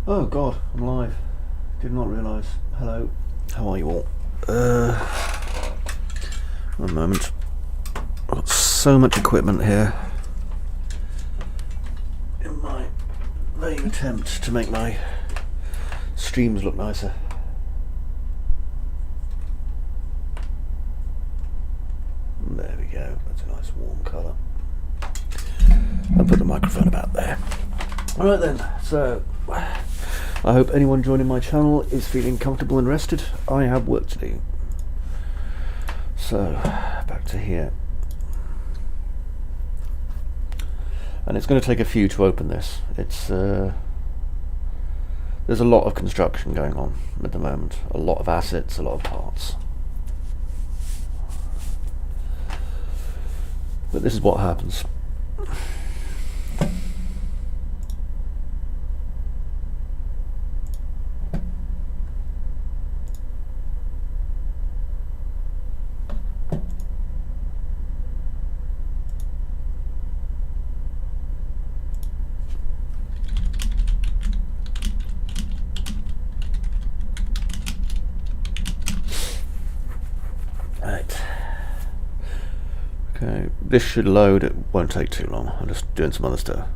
Oh god, I'm live. Did not realise. Hello. How are you all? One moment. I've got so much equipment here in my vain attempt to make my streams look nicer. There we go. That's a nice warm colour. I'll put the microphone about there. Alright then, so I hope anyone joining my channel is feeling comfortable and rested. I have work to do. So, back to here. And it's going to take a few to open this. It's there's a lot of construction going on at the moment. A lot of assets, a lot of parts. But this is what happens. Okay, this should load. It won't take too long. I'm just doing some other stuff.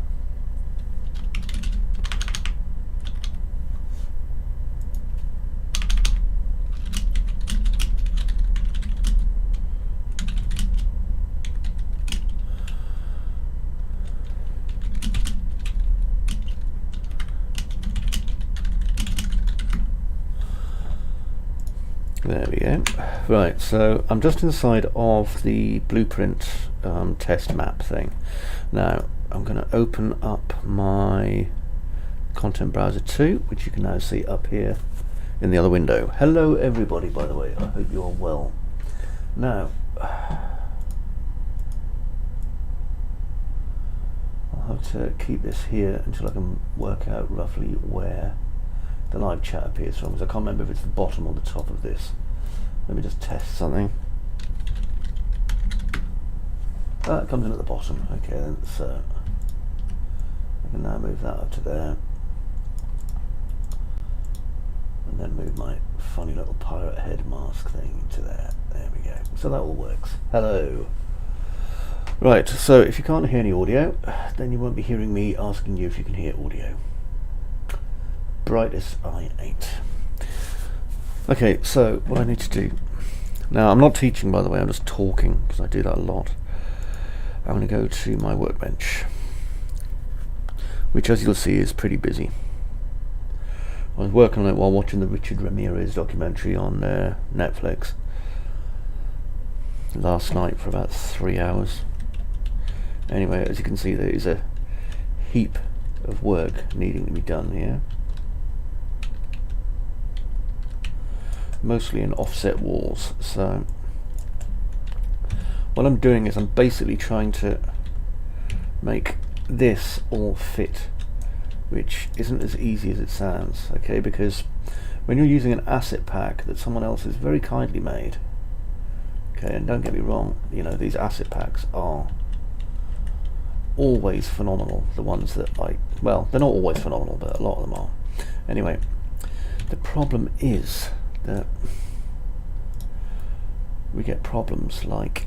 There we go. Right, so I'm just inside of the blueprint test map thing. Now I'm going to open up my content browser 2, which you can now see up here in the other window. Hello everybody, by the way. I hope you're well. Now I'll have to keep this here until I can work out roughly where the live chat appears from, because I can't remember if it's the bottom or the top of this. Let me just test something. It comes in at the bottom. Okay, then, so I can now move that up to there, and then move my funny little pirate head mask thing into there. There we go. So that all works. Hello. Right, so if you can't hear any audio, then you won't be hearing me asking you if you can hear audio. Bright as I ain't. Okay, so what I need to do now, I'm not teaching, by the way, I'm just talking, because I do that a lot. I'm going to go to my workbench, which, as you'll see, is pretty busy. I was working on it while watching the Richard Ramirez documentary on Netflix last night for about 3 hours. Anyway, as you can see, there is a heap of work needing to be done here. Mostly in offset walls. So what I'm doing is I'm basically trying to make this all fit, which isn't as easy as it sounds, okay, because when you're using an asset pack that someone else has very kindly made, okay, and don't get me wrong, you know, these asset packs are always phenomenal. The ones that well, they're not always phenomenal, but a lot of them are. Anyway, the problem is that we get problems like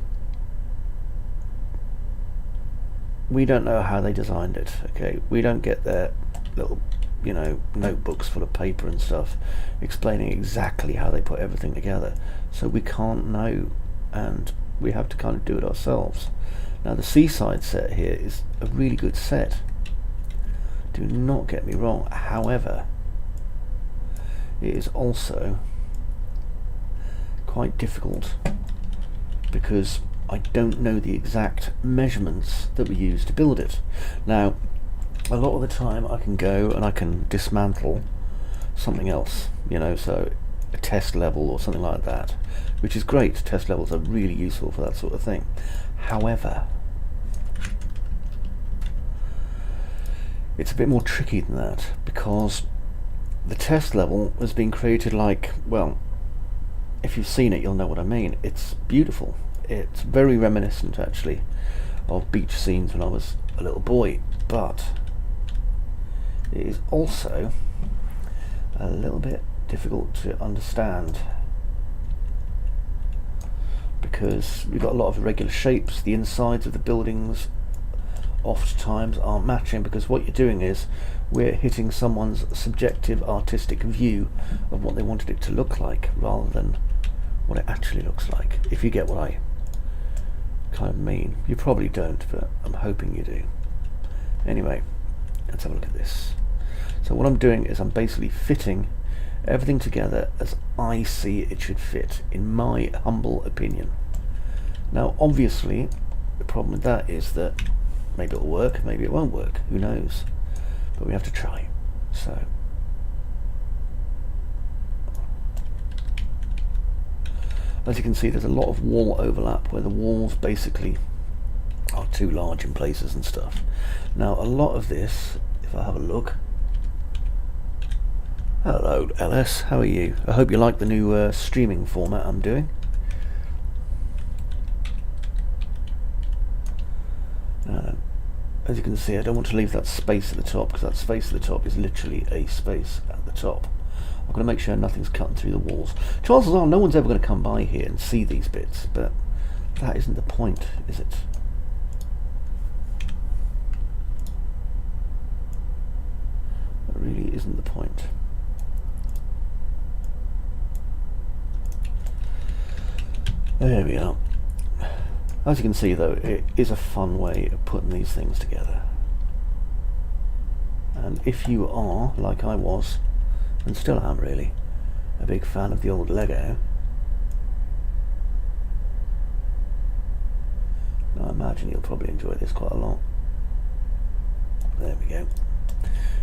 we don't know how they designed it. Okay, we don't get their little, you know, notebooks full of paper and stuff explaining exactly how they put everything together, so we can't know, and we have to kind of do it ourselves. Now the Seaside set here is a really good set, do not get me wrong. However, it is also quite difficult because I don't know the exact measurements that we use to build it. Now, a lot of the time I can go and I can dismantle something else, you know, so a test level or something like that, which is great. Test levels are really useful for that sort of thing. However, it's a bit more tricky than that, because the test level has been created like, well, if you've seen it you'll know what I mean. It's beautiful. It's very reminiscent actually of beach scenes when I was a little boy, but it is also a little bit difficult to understand, because we've got a lot of irregular shapes. The insides of the buildings oftentimes aren't matching, because what you're doing is we're hitting someone's subjective artistic view of what they wanted it to look like, rather than what it actually looks like, if you get what I kind of mean. You probably don't, but I'm hoping you do. Anyway, let's have a look at this. So what I'm doing is I'm basically fitting everything together as I see it should fit, in my humble opinion. Now obviously the problem with that is that maybe it'll work, maybe it won't work, who knows, but we have to try. So as you can see, there's a lot of wall overlap where the walls basically are too large in places and stuff. Now a lot of this, if I have a look, hello LS, how are you? I hope you like the new streaming format I'm doing. As you can see, I don't want to leave that space at the top, because that space at the top is literally a space at the top. I'm going to make sure nothing's cutting through the walls. Chances are no one's ever going to come by here and see these bits, but that isn't the point, is it? That really isn't the point. There we are. As you can see though, it is a fun way of putting these things together. And if you are, like I was, and still am really, a big fan of the old Lego, I imagine you'll probably enjoy this quite a lot. There we go.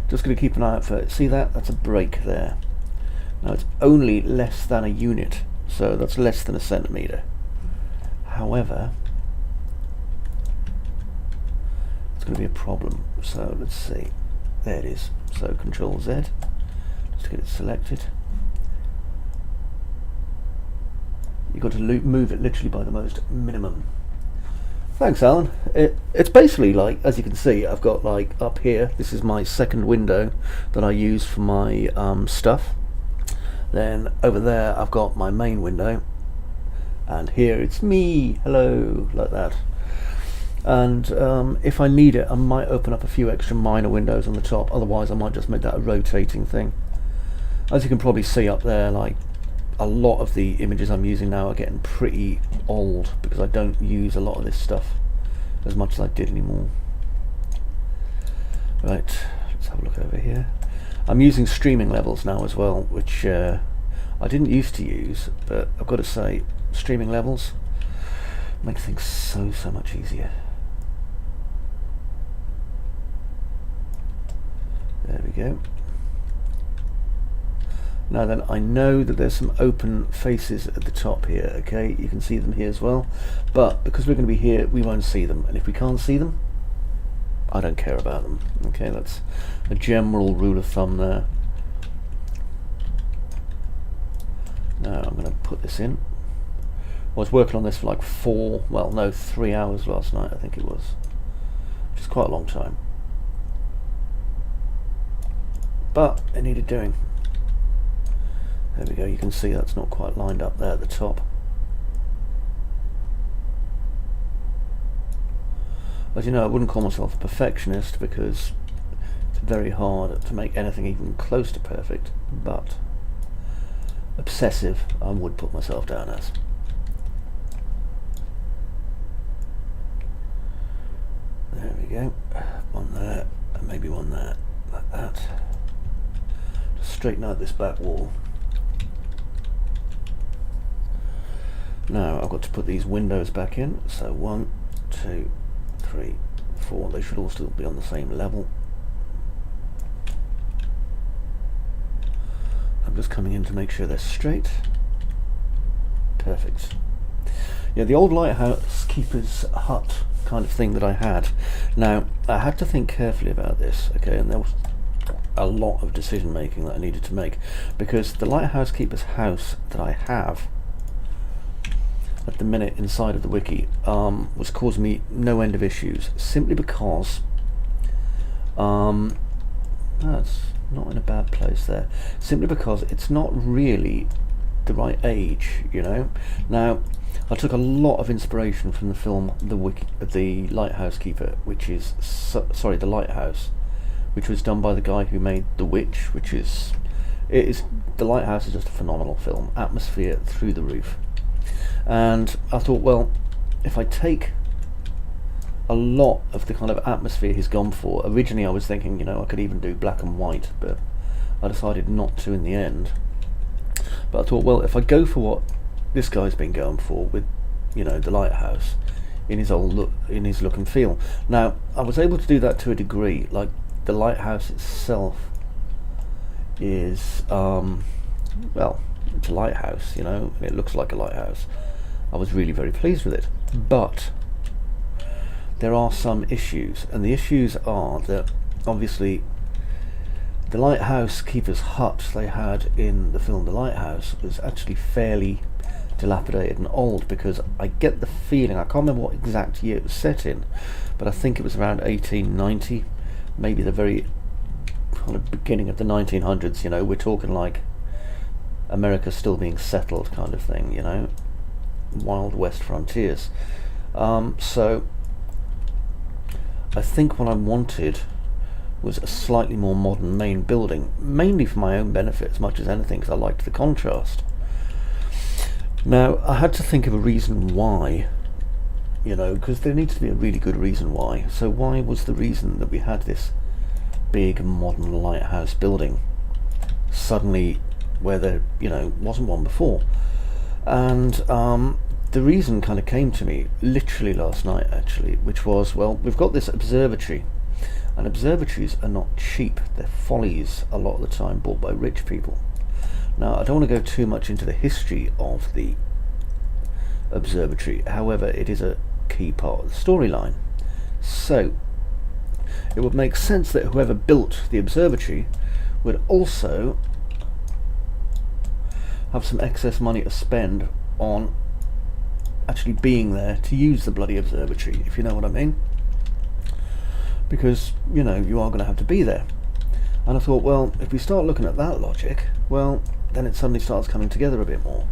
Just going to keep an eye out for it. See that? That's a break there. Now it's only less than a unit, so that's less than a centimetre. However, it's going to be a problem. So let's see. There it is. So Control Z, just to get it selected. You've got to move it literally by the most minimum. Thanks, Alan. It's basically like, as you can see, I've got like up here, this is my second window that I use for my stuff. Then over there I've got my main window, and here it's me, hello, like that. And if I need it, I might open up a few extra minor windows on the top, otherwise I might just make that a rotating thing. As you can probably see up there, like a lot of the images I'm using now are getting pretty old, because I don't use a lot of this stuff as much as I did anymore. Right, let's have a look over here. I'm using streaming levels now as well, which I didn't used to use, but I've got to say, streaming levels make things so much easier. There we go. Now then, I know that there's some open faces at the top here, okay? You can see them here as well, but because we're going to be here, we won't see them, and if we can't see them, I don't care about them, okay? That's a general rule of thumb there. Now I'm going to put this in. I was working on this for like 3 hours last night, I think it was, which is quite a long time, but it needed doing. There we go, you can see that's not quite lined up there at the top. As you know, I wouldn't call myself a perfectionist, because it's very hard to make anything even close to perfect, but obsessive I would put myself down as. There we go, one there, and maybe one there, like that. Just straighten out this back wall. Now I've got to put these windows back in, so 1, 2, 3, 4, they should all still be on the same level. I'm just coming in to make sure they're straight. Perfect. Yeah, the old lighthouse keeper's hut kind of thing that I had. Now, I had to think carefully about this, okay, and there was a lot of decision making that I needed to make, because the lighthouse keeper's house that I have at the minute inside of the wiki was causing me no end of issues, simply because That's not in a bad place there. Simply because it's not really the right age, you know. Now, I took a lot of inspiration from the film The Lighthouse Keeper, which is The Lighthouse, which was done by the guy who made The Witch, The Lighthouse is just a phenomenal film, atmosphere through the roof. And I thought, well, if I take a lot of the kind of atmosphere he's gone for, originally I was thinking, you know, I could even do black and white, but I decided not to in the end. But I thought, well, if I go for what this guy's been going for with, you know, The Lighthouse in his look and feel. Now, I was able to do that to a degree. Like, The Lighthouse itself is, well, it's a lighthouse, you know, and it looks like a lighthouse. I was really very pleased with it. But there are some issues, and the issues are that, obviously, the lighthouse keeper's hut they had in the film The Lighthouse was actually fairly dilapidated and old, because I get the feeling, I can't remember what exact year it was set in, but I think it was around 1890, maybe the very kind of beginning of the 1900s, you know, we're talking like America still being settled kind of thing, you know, Wild West frontiers. So I think what I wanted was a slightly more modern main building, mainly for my own benefit as much as anything, because I liked the contrast. Now, I had to think of a reason why, you know, because there needs to be a really good reason why. So why was the reason that we had this big modern lighthouse building suddenly where there, you know, wasn't one before? And the reason kind of came to me literally last night, actually, which was, well, we've got this observatory, and observatories are not cheap. They're follies a lot of the time, bought by rich people. Now, I don't want to go too much into the history of the observatory, however, it is a key part of the storyline. So it would make sense that whoever built the observatory would also have some excess money to spend on actually being there to use the bloody observatory, if you know what I mean. Because, you know, you are going to have to be there. And I thought, well, if we start looking at that logic, well, then it suddenly starts coming together a bit more.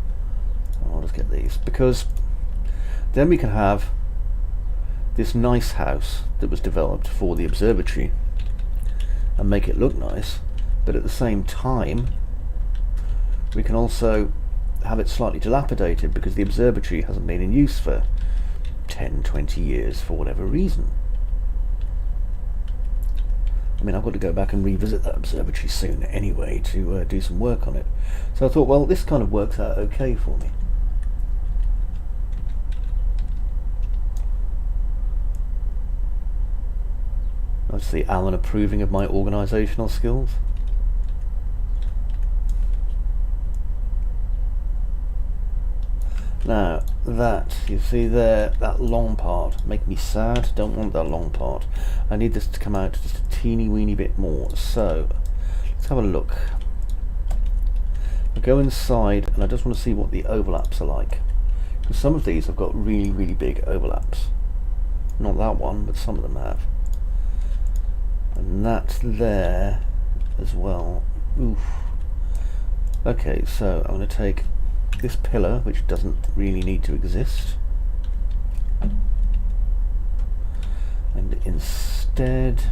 I'll just get these, because then we can have this nice house that was developed for the observatory and make it look nice, but at the same time we can also have it slightly dilapidated because the observatory hasn't been in use for 10-20 years for whatever reason. I mean, I've got to go back and revisit that observatory soon anyway to do some work on it. So I thought, well, this kind of works out okay for me. I see Alan approving of my organisational skills. Now, that, you see there, that long part, make me sad, don't want that long part. I need this to come out just a teeny weeny bit more. So, let's have a look. I'll go inside and I just want to see what the overlaps are like. Because some of these have got really, really big overlaps. Not that one, but some of them have. And that's there as well. Oof. Okay, so I'm going to take this pillar, which doesn't really need to exist, and instead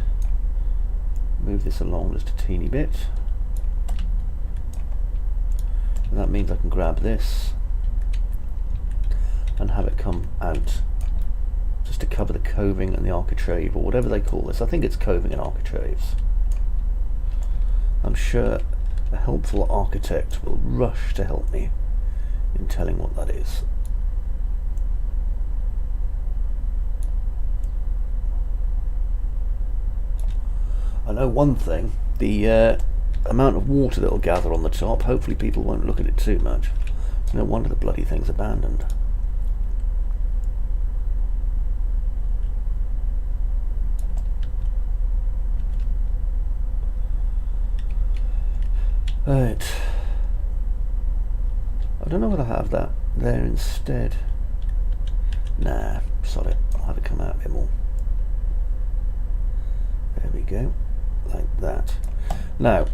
move this along just a teeny bit, and that means I can grab this and have it come out just to cover the coving and the architrave, or whatever they call this. I think it's coving and architraves. I'm sure a helpful architect will rush to help me in telling what that is. I know one thing, the amount of water that will gather on the top, hopefully people won't look at it too much. No wonder the bloody thing's abandoned. Right. I don't know whether I have that there instead. Nah, sod it. I'll have it come out a bit more. There we go. Like that. Now,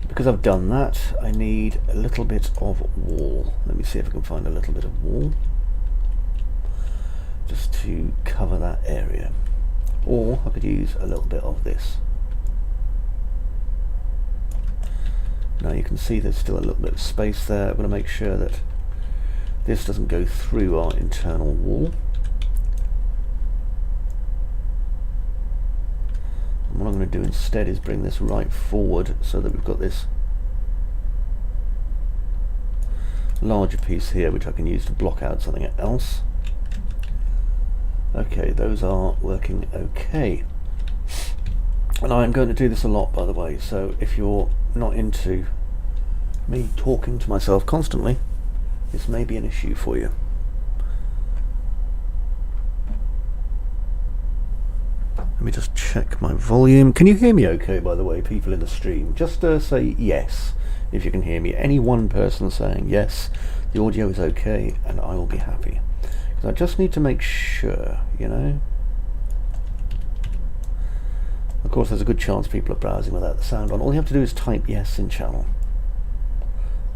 because I've done that, I need a little bit of wall. Let me see if I can find a little bit of wall just to cover that area. Or I could use a little bit of this. Now you can see there's still a little bit of space there. I'm going to make sure that this doesn't go through our internal wall. And what I'm going to do instead is bring this right forward so that we've got this larger piece here which I can use to block out something else. Okay, those are working okay. And I'm going to do this a lot, by the way, so if you're not into me talking to myself constantly, this may be an issue for you. Let me just check my volume. Can you hear me okay, by the way, people in the stream? Just say yes if you can hear me. Any one person saying yes, the audio is okay, and I will be happy. Because I just need to make sure, you know. Of course, there's a good chance people are browsing without the sound on. All you have to do is type yes in channel.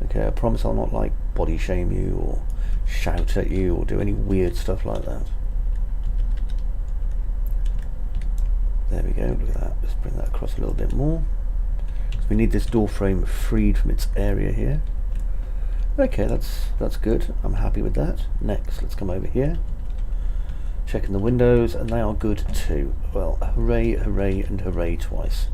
Okay, I promise I'll not like body shame you or shout at you or do any weird stuff like that. There we go, look at that. Let's bring that across a little bit more. We need this door frame freed from its area here. Okay, that's good. I'm happy with that. Next, let's come over here. Checking the windows, and they are good too. Well, hooray, hooray, and hooray twice.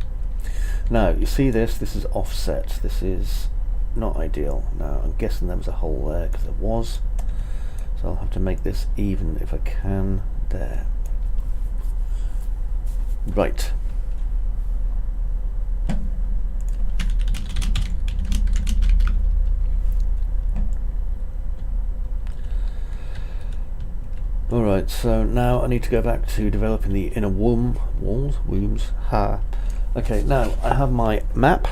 Now, you see this is offset. This is not ideal. Now, I'm guessing there was a hole there, because there was. So I'll have to make this even if I can. There. Right. Alright, so now I need to go back to developing the inner wombs. Okay, now I have my map,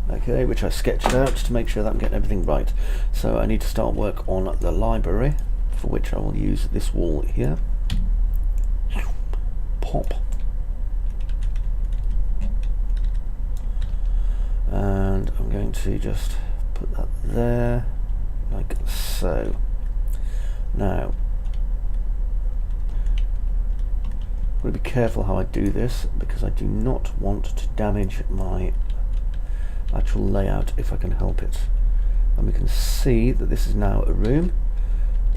okay, which I sketched out to make sure that I'm getting everything right. So I need to start work on the library, for which I will use this wall here. Pop. And I'm going to just put that there, like so. Now, I'm going to be careful how I do this because I do not want to damage my actual layout if I can help it. And we can see that this is now a room,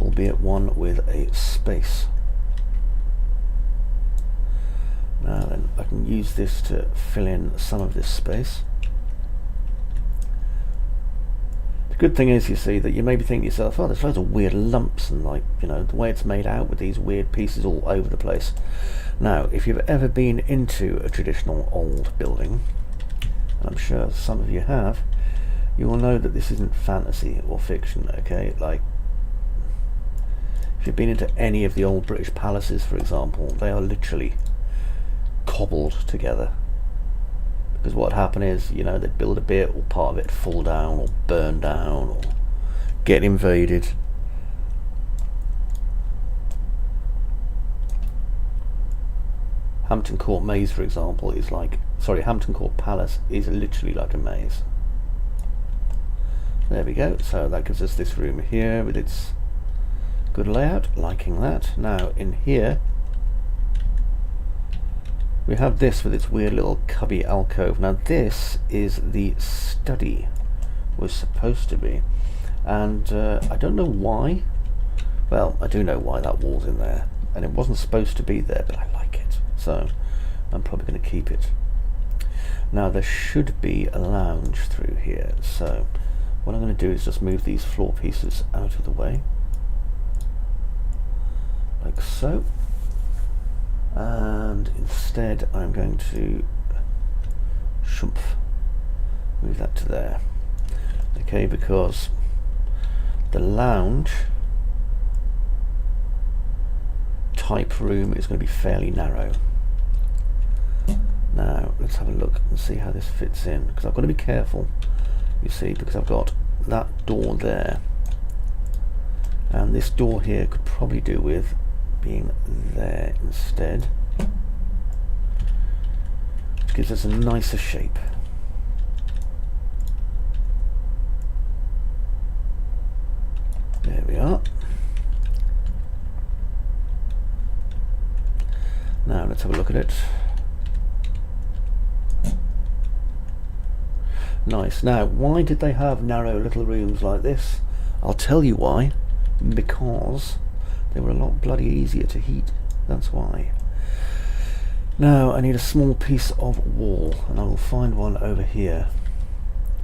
albeit one with a space. Now then, I can use this to fill in some of this space. The good thing is, you see, that you may be thinking to yourself, oh, there's loads of weird lumps and, like, you know, the way it's made out with these weird pieces all over the place. Now, if you've ever been into a traditional old building, and I'm sure some of you have, you will know that this isn't fantasy or fiction, okay? Like, if you've been into any of the old British palaces, for example, they are literally cobbled together. Because what would happen is, you know, they'd build a bit, or part of it fall down, or burn down, or get invaded. Hampton Court Maze, for example, is like, sorry, Hampton Court Palace is literally like a maze. There we go. So that gives us this room here with its good layout, liking that. Now in here we have this with its weird little cubby alcove. Now this is the study, was supposed to be, and I don't know why. Well, I do know why that wall's in there, and it wasn't supposed to be there, but I like it, so I'm probably going to keep it. Now there should be a lounge through here, so what I'm going to do is just move these floor pieces out of the way, like so. And instead I'm going to move that to there, okay, because the lounge type room is going to be fairly narrow. Now let's have a look and see how this fits in, because I've got to be careful, you see, because I've got that door there, and this door here could probably do with being there instead. gives us a nicer shape. There we are. Now let's have a look at it. Nice. Now, why did they have narrow little rooms like this? I'll tell you why. Because they were a lot bloody easier to heat. That's why. Now, I need a small piece of wall, and I will find one over here,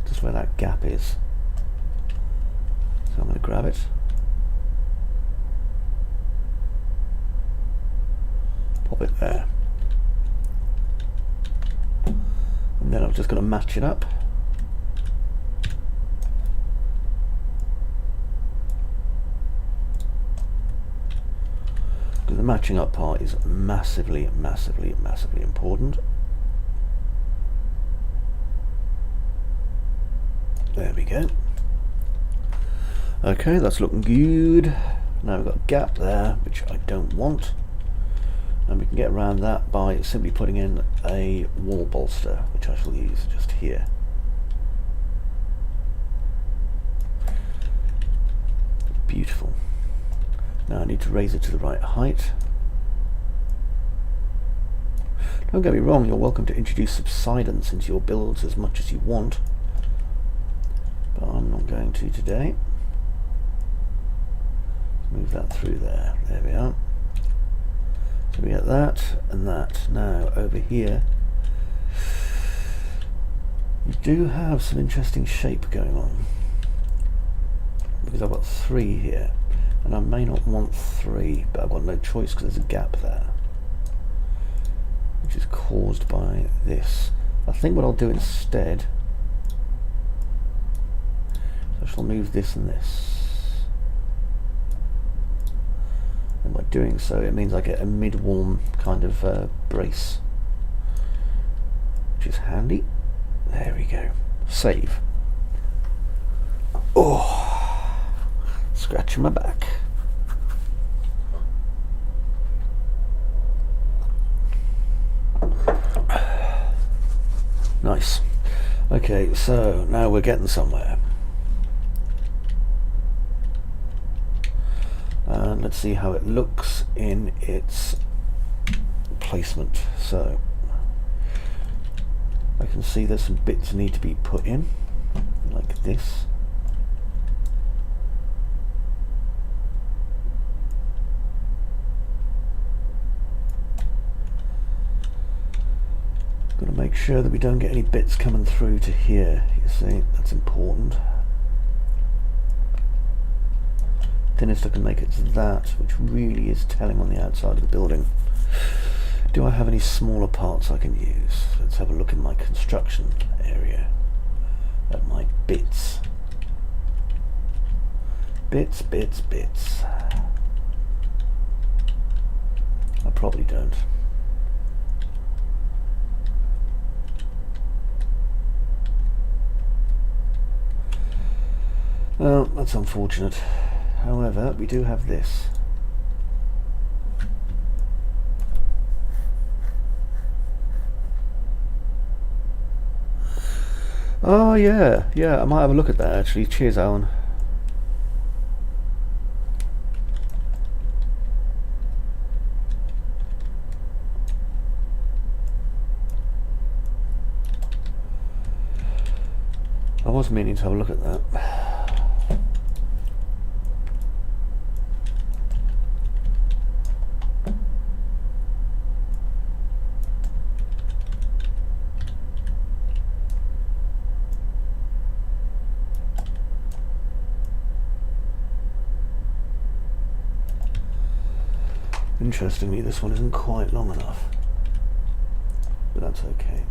just where that gap is. So I'm going to grab it. Pop it there. And then I'm just going to match it up. The matching up part is massively important. There we go. Okay, that's looking good. Now we've got a gap there, which I don't want, and we can get around that by simply putting in a wall bolster, which I shall use just here. Beautiful. Now I need to raise it to the right height. Don't get me wrong, you're welcome to introduce subsidence into your builds as much as you want, but I'm not going to today. Move that through there. There we are. So we get that and that. Now over here you do have some interesting shape going on, because I've got 3 here. And I may not want 3, but I've got no choice because there's a gap there, which is caused by this. I think what I'll do instead, I shall move this and this. And by doing so, it means I get a mid-wall kind of brace, which is handy. There we go. Save. Oh! Scratching my back. Nice. Okay, so now we're getting somewhere. And let's see how it looks in its placement. So I can see there's some bits need to be put in, like this. Got to make sure that we don't get any bits coming through to here. You see, that's important. Thinnest I can make it to that, which really is telling on the outside of the building. Do I have any smaller parts I can use? Let's have a look in my construction area at my bits. Bits. I probably don't. Well, that's unfortunate. However, we do have this. Oh yeah, I might have a look at that actually. Cheers, Alan. I was meaning to have a look at that. Interestingly, this one isn't quite long enough, but that's okay.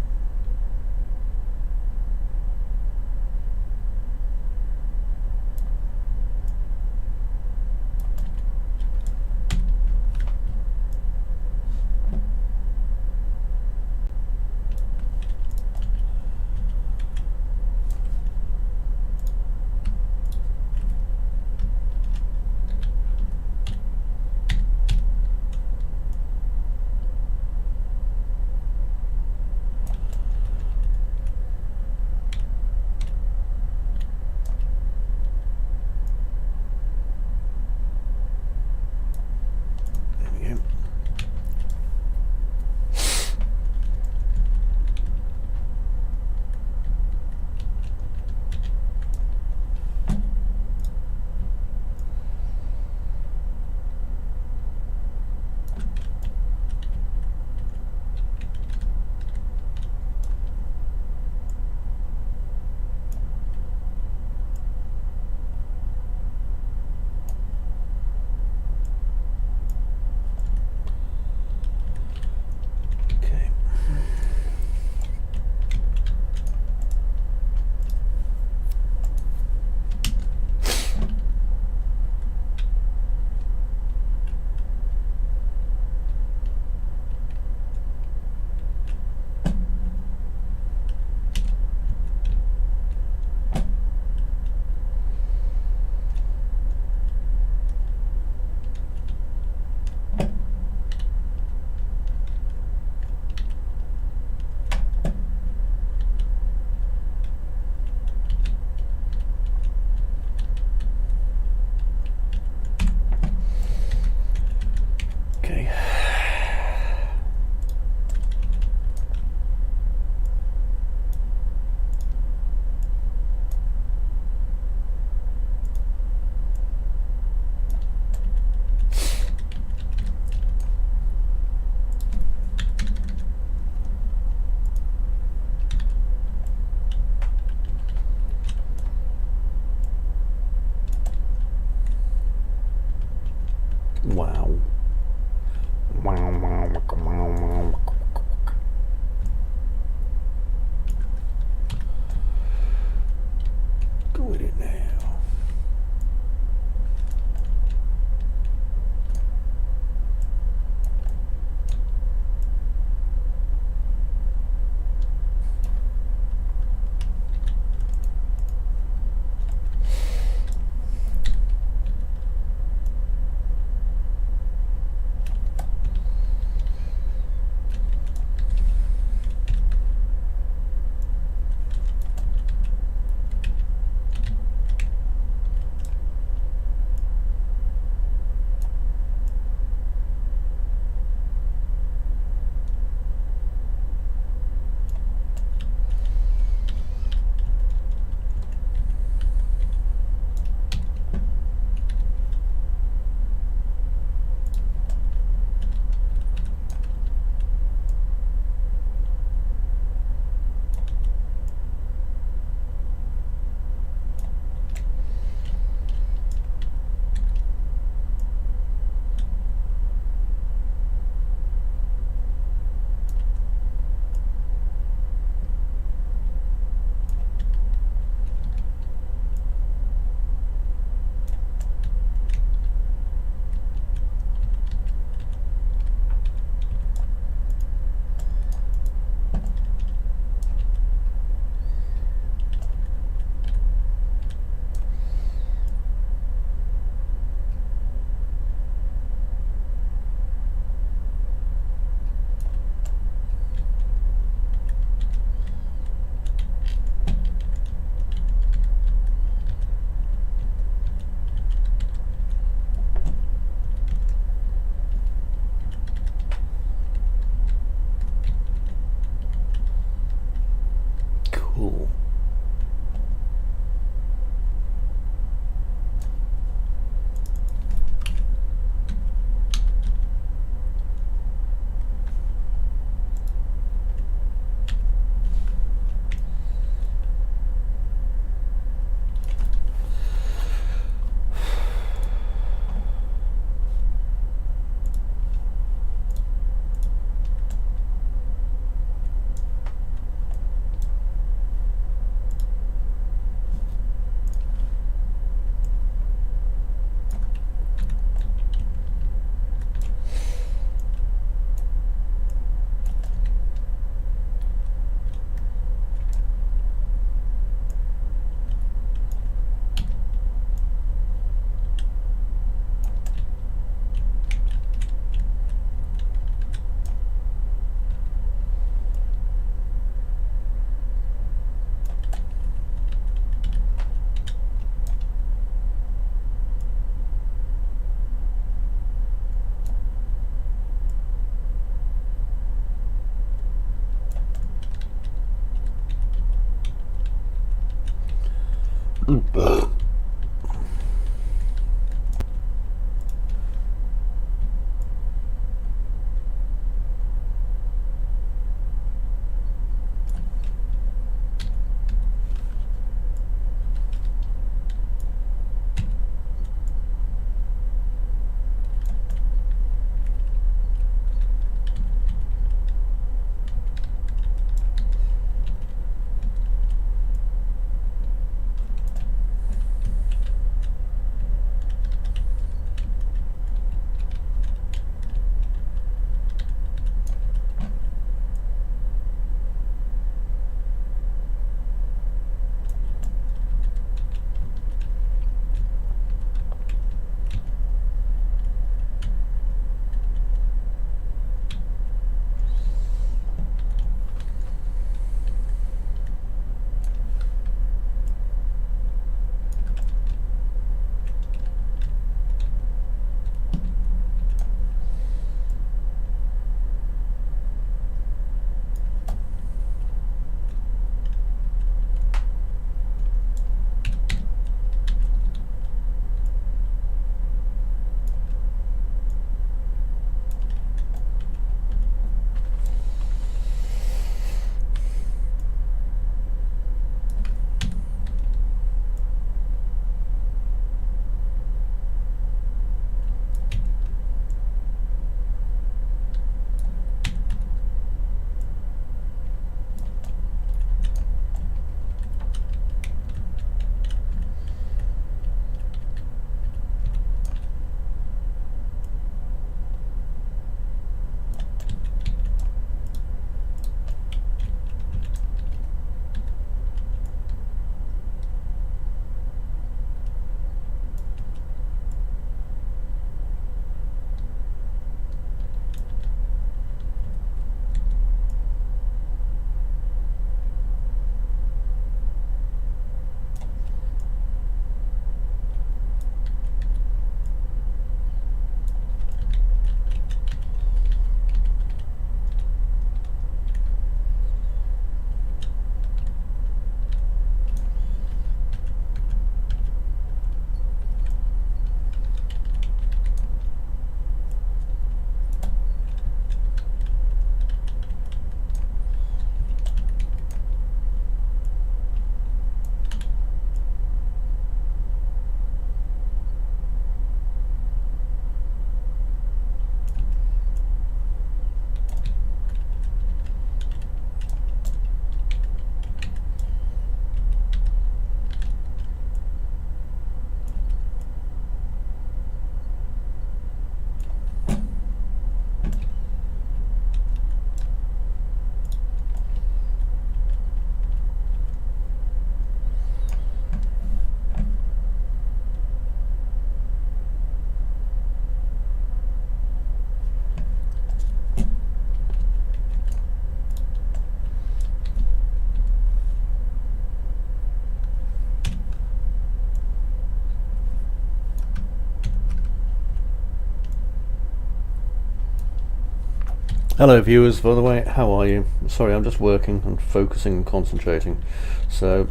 Hello viewers, by the way, how are you? Sorry, I'm just working and focusing and concentrating. So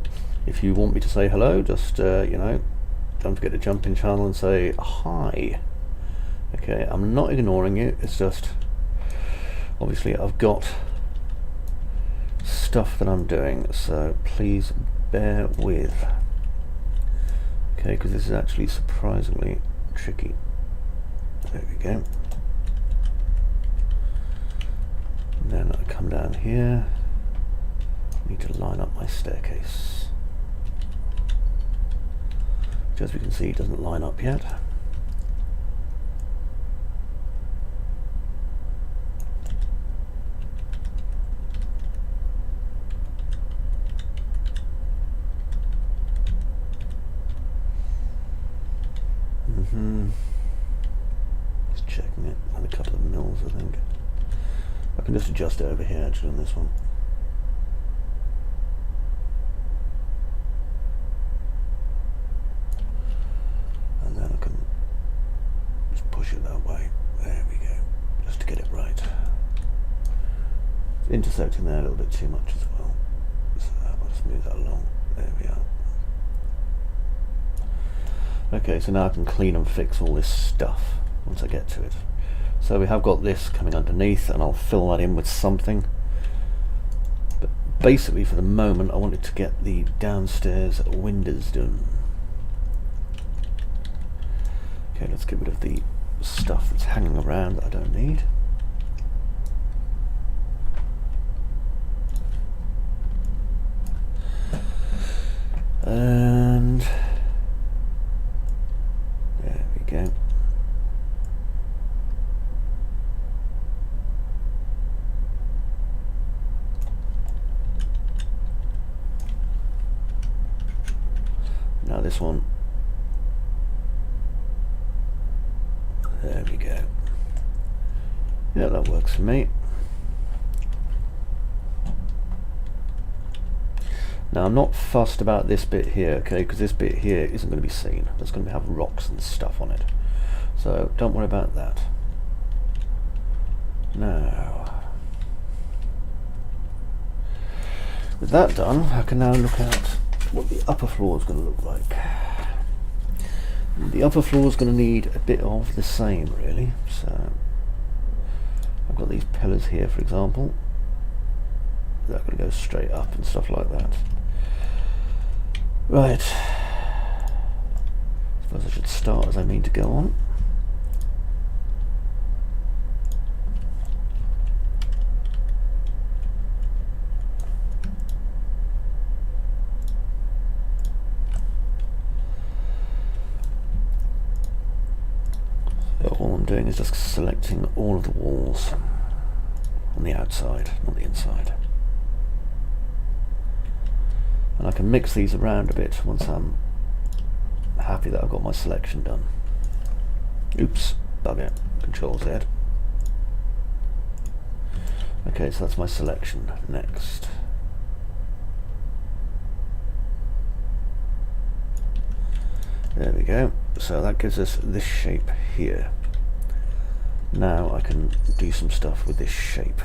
if you want me to say hello, just don't forget to jump in channel and say hi. Okay, I'm not ignoring you, it's just obviously I've got stuff that I'm doing, so please bear with. Okay, because this is actually surprisingly tricky. There we go. And then I come down here, need to line up my staircase. Which, as we can see, doesn't line up yet. Just checking it, and a couple of mils, I think. I can just adjust it over here actually on this one. And then I can just push it that way. There we go. Just to get it right. It's intersecting there a little bit too much as well. So I'll just move that along. There we are. Okay, so now I can clean and fix all this stuff once I get to it. So we have got this coming underneath, and I'll fill that in with something. But basically for the moment I wanted to get the downstairs windows done. Okay, let's get rid of the stuff that's hanging around that I don't need. And there we go. Now this one. There we go. Yeah, that works for me. Now I'm not fussed about this bit here, okay, because this bit here isn't going to be seen. There's going to have rocks and stuff on it. So don't worry about that. Now, with that done, I can now look at what the upper floor is going to look like. The upper floor is going to need a bit of the same, really. So I've got these pillars here, for example. They're going to go straight up and stuff like that. Right. Suppose I should start as I mean to go on. So all I'm doing is just selecting all of the walls on the outside, not the inside. And I can mix these around a bit once I'm happy that I've got my selection done. Oops, bugger, Control Z. Okay, so that's my selection. Next. There we go. So that gives us this shape here. Now I can do some stuff with this shape.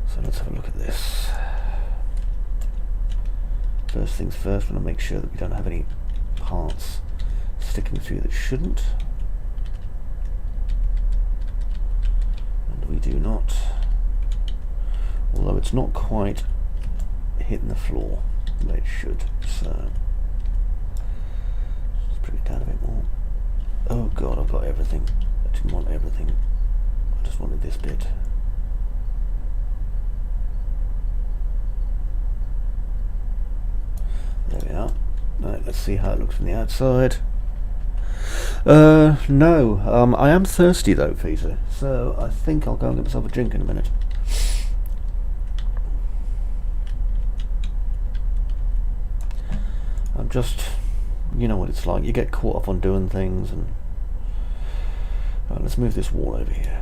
So let's have a look at this. First things first, we want to make sure that we don't have any parts sticking through that shouldn't. And we do not. Although it's not quite hitting the floor the way it should. So let's bring it down a bit more. Oh god, I've got everything. I didn't want everything. I just wanted this bit. There we are. Right, let's see how it looks from the outside. No, I am thirsty though, Peter, so I think I'll go and get myself a drink in a minute. I'm just, you know what it's like, you get caught up on doing things and... Right, let's move this wall over here.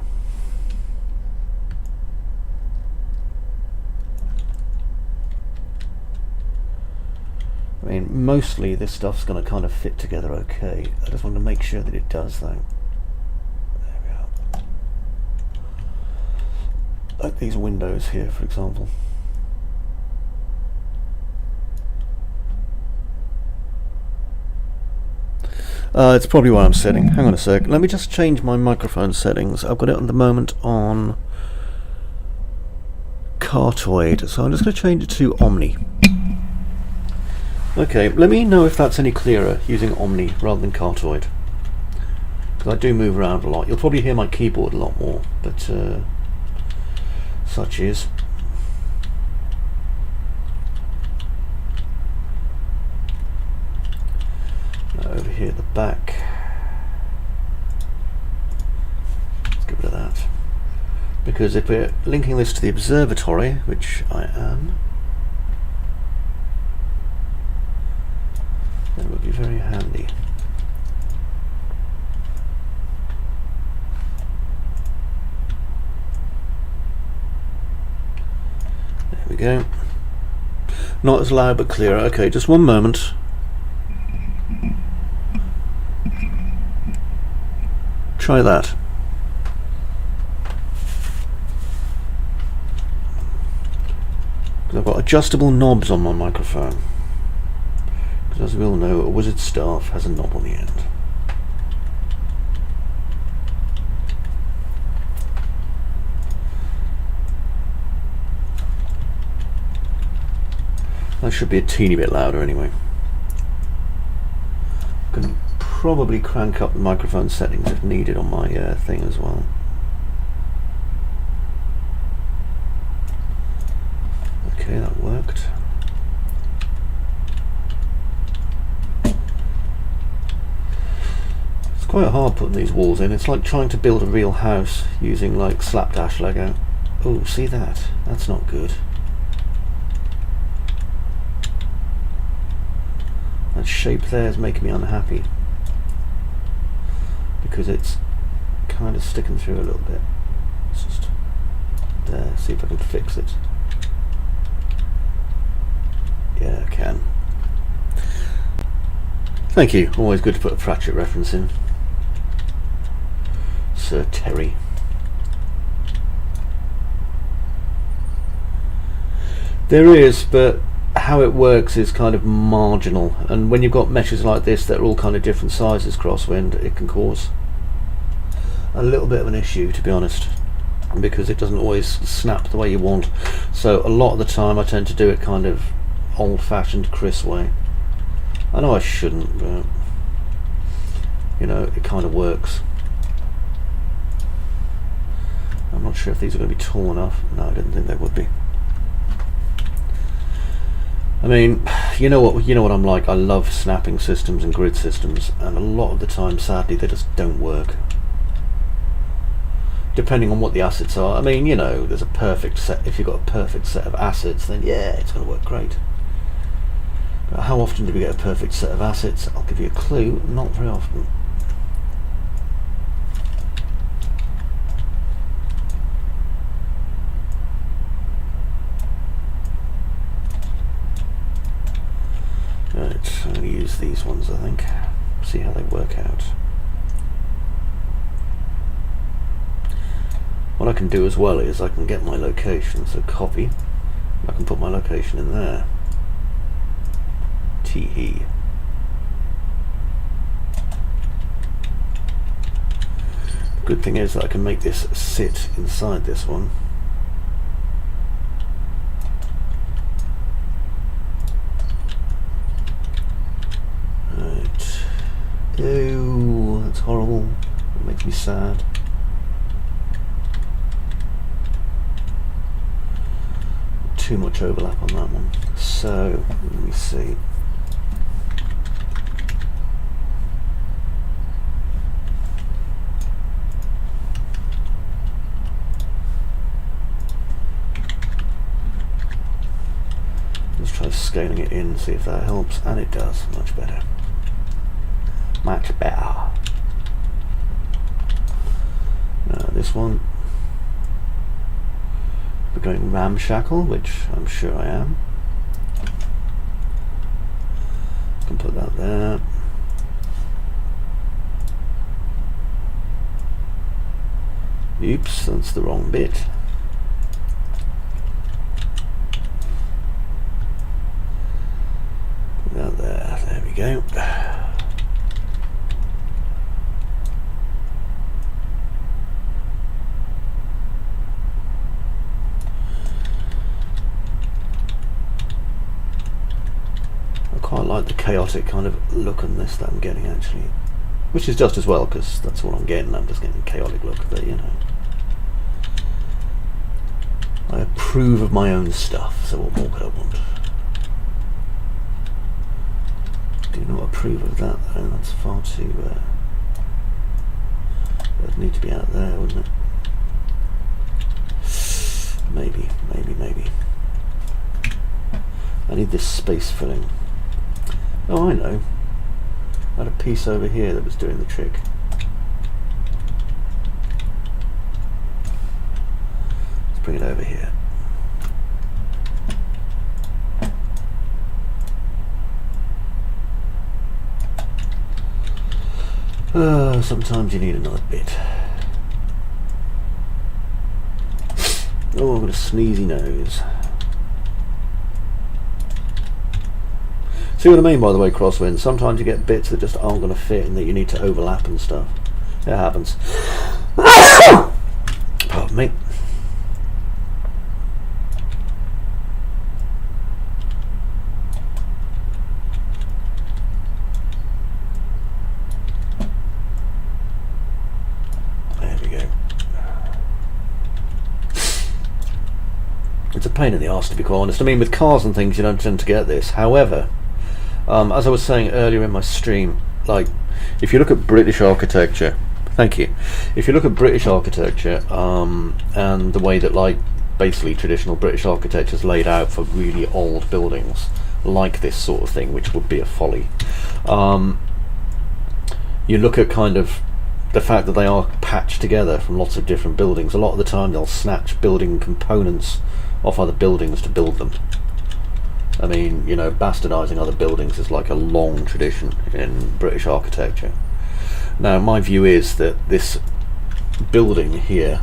I mean, mostly this stuff's going to kind of fit together okay. I just want to make sure that it does, though. There we are. Like these windows here, for example. It's probably where I'm setting. Hang on a sec. Let me just change my microphone settings. I've got it at the moment on Cartoid, so I'm just going to change it to Omni. Okay, let me know if that's any clearer using Omni rather than Cartoid, because I do move around a lot. You'll probably hear my keyboard a lot more, but such is. Now over here at the back, let's get rid of that, because if we're linking this to the observatory, which I am, that would be very handy. There we go. Not as loud but clearer. Okay, just one moment. Try that. I've got adjustable knobs on my microphone. Because as we all know, a wizard's staff has a knob on the end. That should be a teeny bit louder anyway. I can probably crank up the microphone settings if needed on my thing as well. Okay, that worked. It's quite hard putting these walls in. It's like trying to build a real house using like slapdash Lego. Oh, see that? That's not good. That shape there is making me unhappy because it's kind of sticking through a little bit. Let's just there, see if I can fix it. Yeah, I can. Thank you. Always good to put a Pratchett reference in. Sir Terry. There is, but how it works is kind of marginal, and when you've got meshes like this that are all kind of different sizes crosswind, it can cause a little bit of an issue, to be honest, because it doesn't always snap the way you want. So a lot of the time I tend to do it kind of old-fashioned Chris way. I know I shouldn't, but you know, it kind of works. I'm not sure if these are going to be tall enough. No, I didn't think they would be. I mean, you know what I'm like. I love snapping systems and grid systems, and a lot of the time, sadly, they just don't work. Depending on what the assets are. I mean, you know, there's a perfect set. If you've got a perfect set of assets, then yeah, it's going to work great. But how often do we get a perfect set of assets? I'll give you a clue. Not very often. Right, I'm going to use these ones, I think. See how they work out. What I can do as well is I can get my location, so copy. I can put my location in there. Tee-hee. Good thing is that I can make this sit inside this one. Right. Ew, that's horrible. It makes me sad. Too much overlap on that one. So, let me see. Let's try scaling it in, see if that helps, and it does. Much better. Much better. Now this one, we're going ramshackle, which I'm sure I am. Can put that there. Oops, that's the wrong bit. Put that there. There we go. Quite like the chaotic kind of look on this that I'm getting, actually, which is just as well, because that's what I'm getting. I'm just getting a chaotic look of it, you know. I approve of my own stuff, so what more could I want? Do not approve of that though. That's far too that'd need to be out there, wouldn't it? Maybe. I need this space filling. Oh, I know. I had a piece over here that was doing the trick. Let's bring it over here. Sometimes you need another bit. Oh, I've got a sneezy nose. See what I mean, by the way, Crosswind? Sometimes you get bits that just aren't going to fit and that you need to overlap and stuff. It happens. Pardon me. There we go. It's a pain in the arse, to be quite honest. I mean, with cars and things, you don't tend to get this. However, as I was saying earlier in my stream, like, if you look at British architecture, thank you. If you look at British architecture, and the way that, like, basically traditional British architecture is laid out for really old buildings, like this sort of thing, which would be a folly. You look at kind of the fact that they are patched together from lots of different buildings. A lot of the time they'll snatch building components off other buildings to build them. I mean, you know, bastardizing other buildings is like a long tradition in British architecture. Now, my view is that this building here,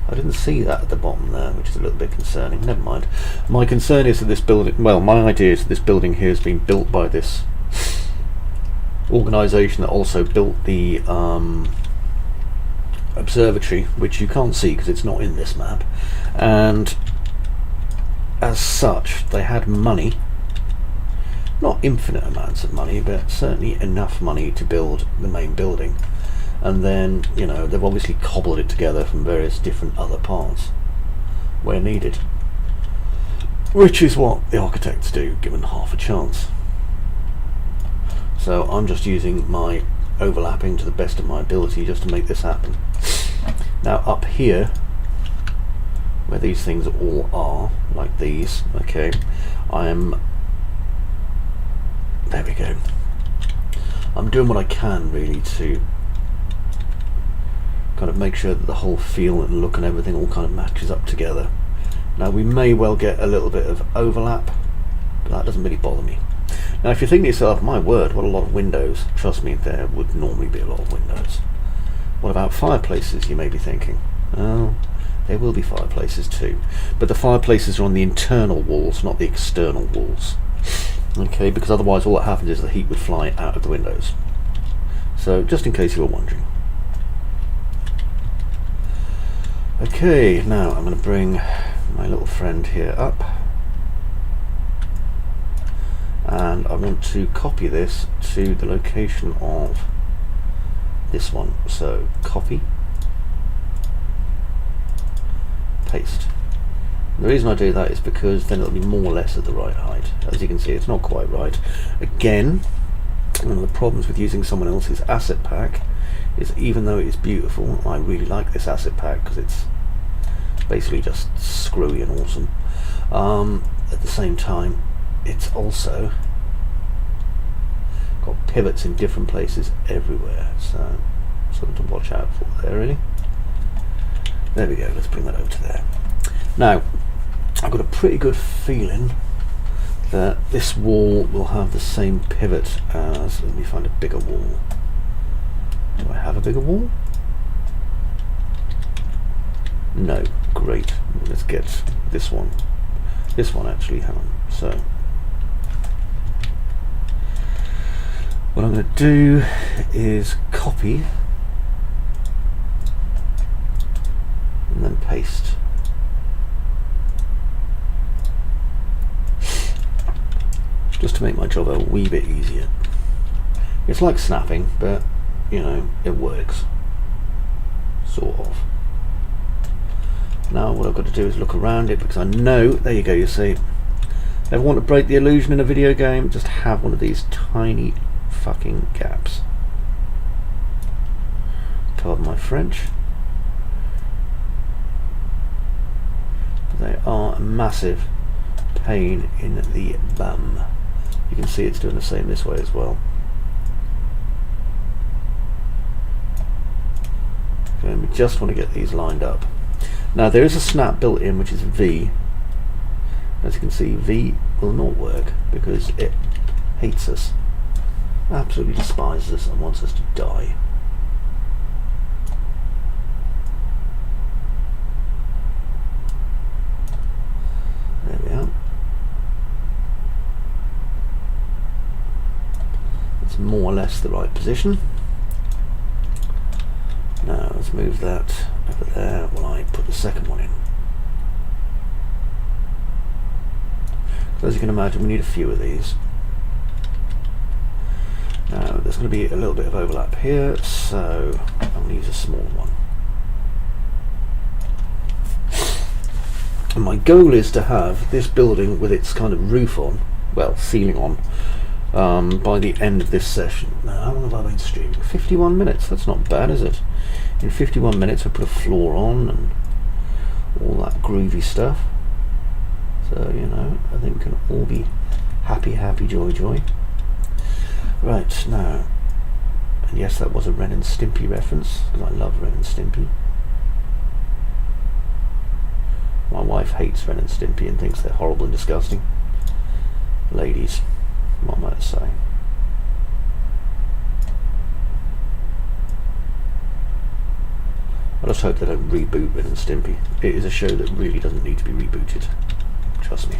I didn't see that at the bottom there, which is a little bit concerning. Never mind. My concern is that this building, well, my idea is that this building here has been built by this organisation that also built the observatory, which you can't see because it's not in this map, and as such they had money, not infinite amounts of money, but certainly enough money to build the main building, and then, you know, they've obviously cobbled it together from various different other parts where needed, which is what the architects do given half a chance. So I'm just using my overlapping to the best of my ability just to make this happen. Now up here, where these things all are, like these, okay, there we go. I'm doing what I can really to kind of make sure that the whole feel and look and everything all kind of matches up together. Now we may well get a little bit of overlap, but that doesn't really bother me. Now if you think to yourself, my word, what a lot of windows, trust me, there would normally be a lot of windows. What about fireplaces, you may be thinking? Oh, there will be fireplaces too, but the fireplaces are on the internal walls, not the external walls. Okay, because otherwise all that happens is the heat would fly out of the windows. So just in case you were wondering. Okay, now I'm going to bring my little friend here up, and I want to copy this to the location of this one. So copy, paste. And the reason I do that is because then it'll be more or less at the right height. As you can see, it's not quite right. Again, one of the problems with using someone else's asset pack is, even though it is beautiful, I really like this asset pack because it's basically just screwy and awesome. At the same time, it's also got pivots in different places everywhere, so something to watch out for there, really. There we go, let's bring that over to there. Now, I've got a pretty good feeling that this wall will have the same pivot as, let me find a bigger wall. Do I have a bigger wall? No, great. Let's get this one. This one actually, hang on. So, what I'm going to do is copy and then paste. Just to make my job a wee bit easier. It's like snapping, but you know, it works. Sort of. Now what I've got to do is look around it, because I know, there you go, you see. Ever want to break the illusion in a video game? Just have one of these tiny fucking gaps. Pardon my French. They are a massive pain in the bum. You can see it's doing the same this way as well. Okay, and we just want to get these lined up. Now there is a snap built in, which is V. As you can see, V will not work because it hates us, absolutely despises us, and wants us to die. There we are. less the right position. Now let's move that over there while I put the second one in. So as you can imagine, we need a few of these. Now there's going to be a little bit of overlap here, so I'm going to use a smaller one. And my goal is to have this building with its kind of roof on, well, ceiling on, by the end of this session. Now, how long have I been streaming? 51 minutes, that's not bad, is it? In 51 minutes I put a floor on and all that groovy stuff. So, you know, I think we can all be happy, happy, joy, joy. Right, now, and yes, that was a Ren and Stimpy reference, because I love Ren and Stimpy. My wife hates Ren and Stimpy and thinks they're horrible and disgusting. Ladies, what am I to say? I just hope they don't reboot Ren and Stimpy. It is a show that really doesn't need to be rebooted. Trust me.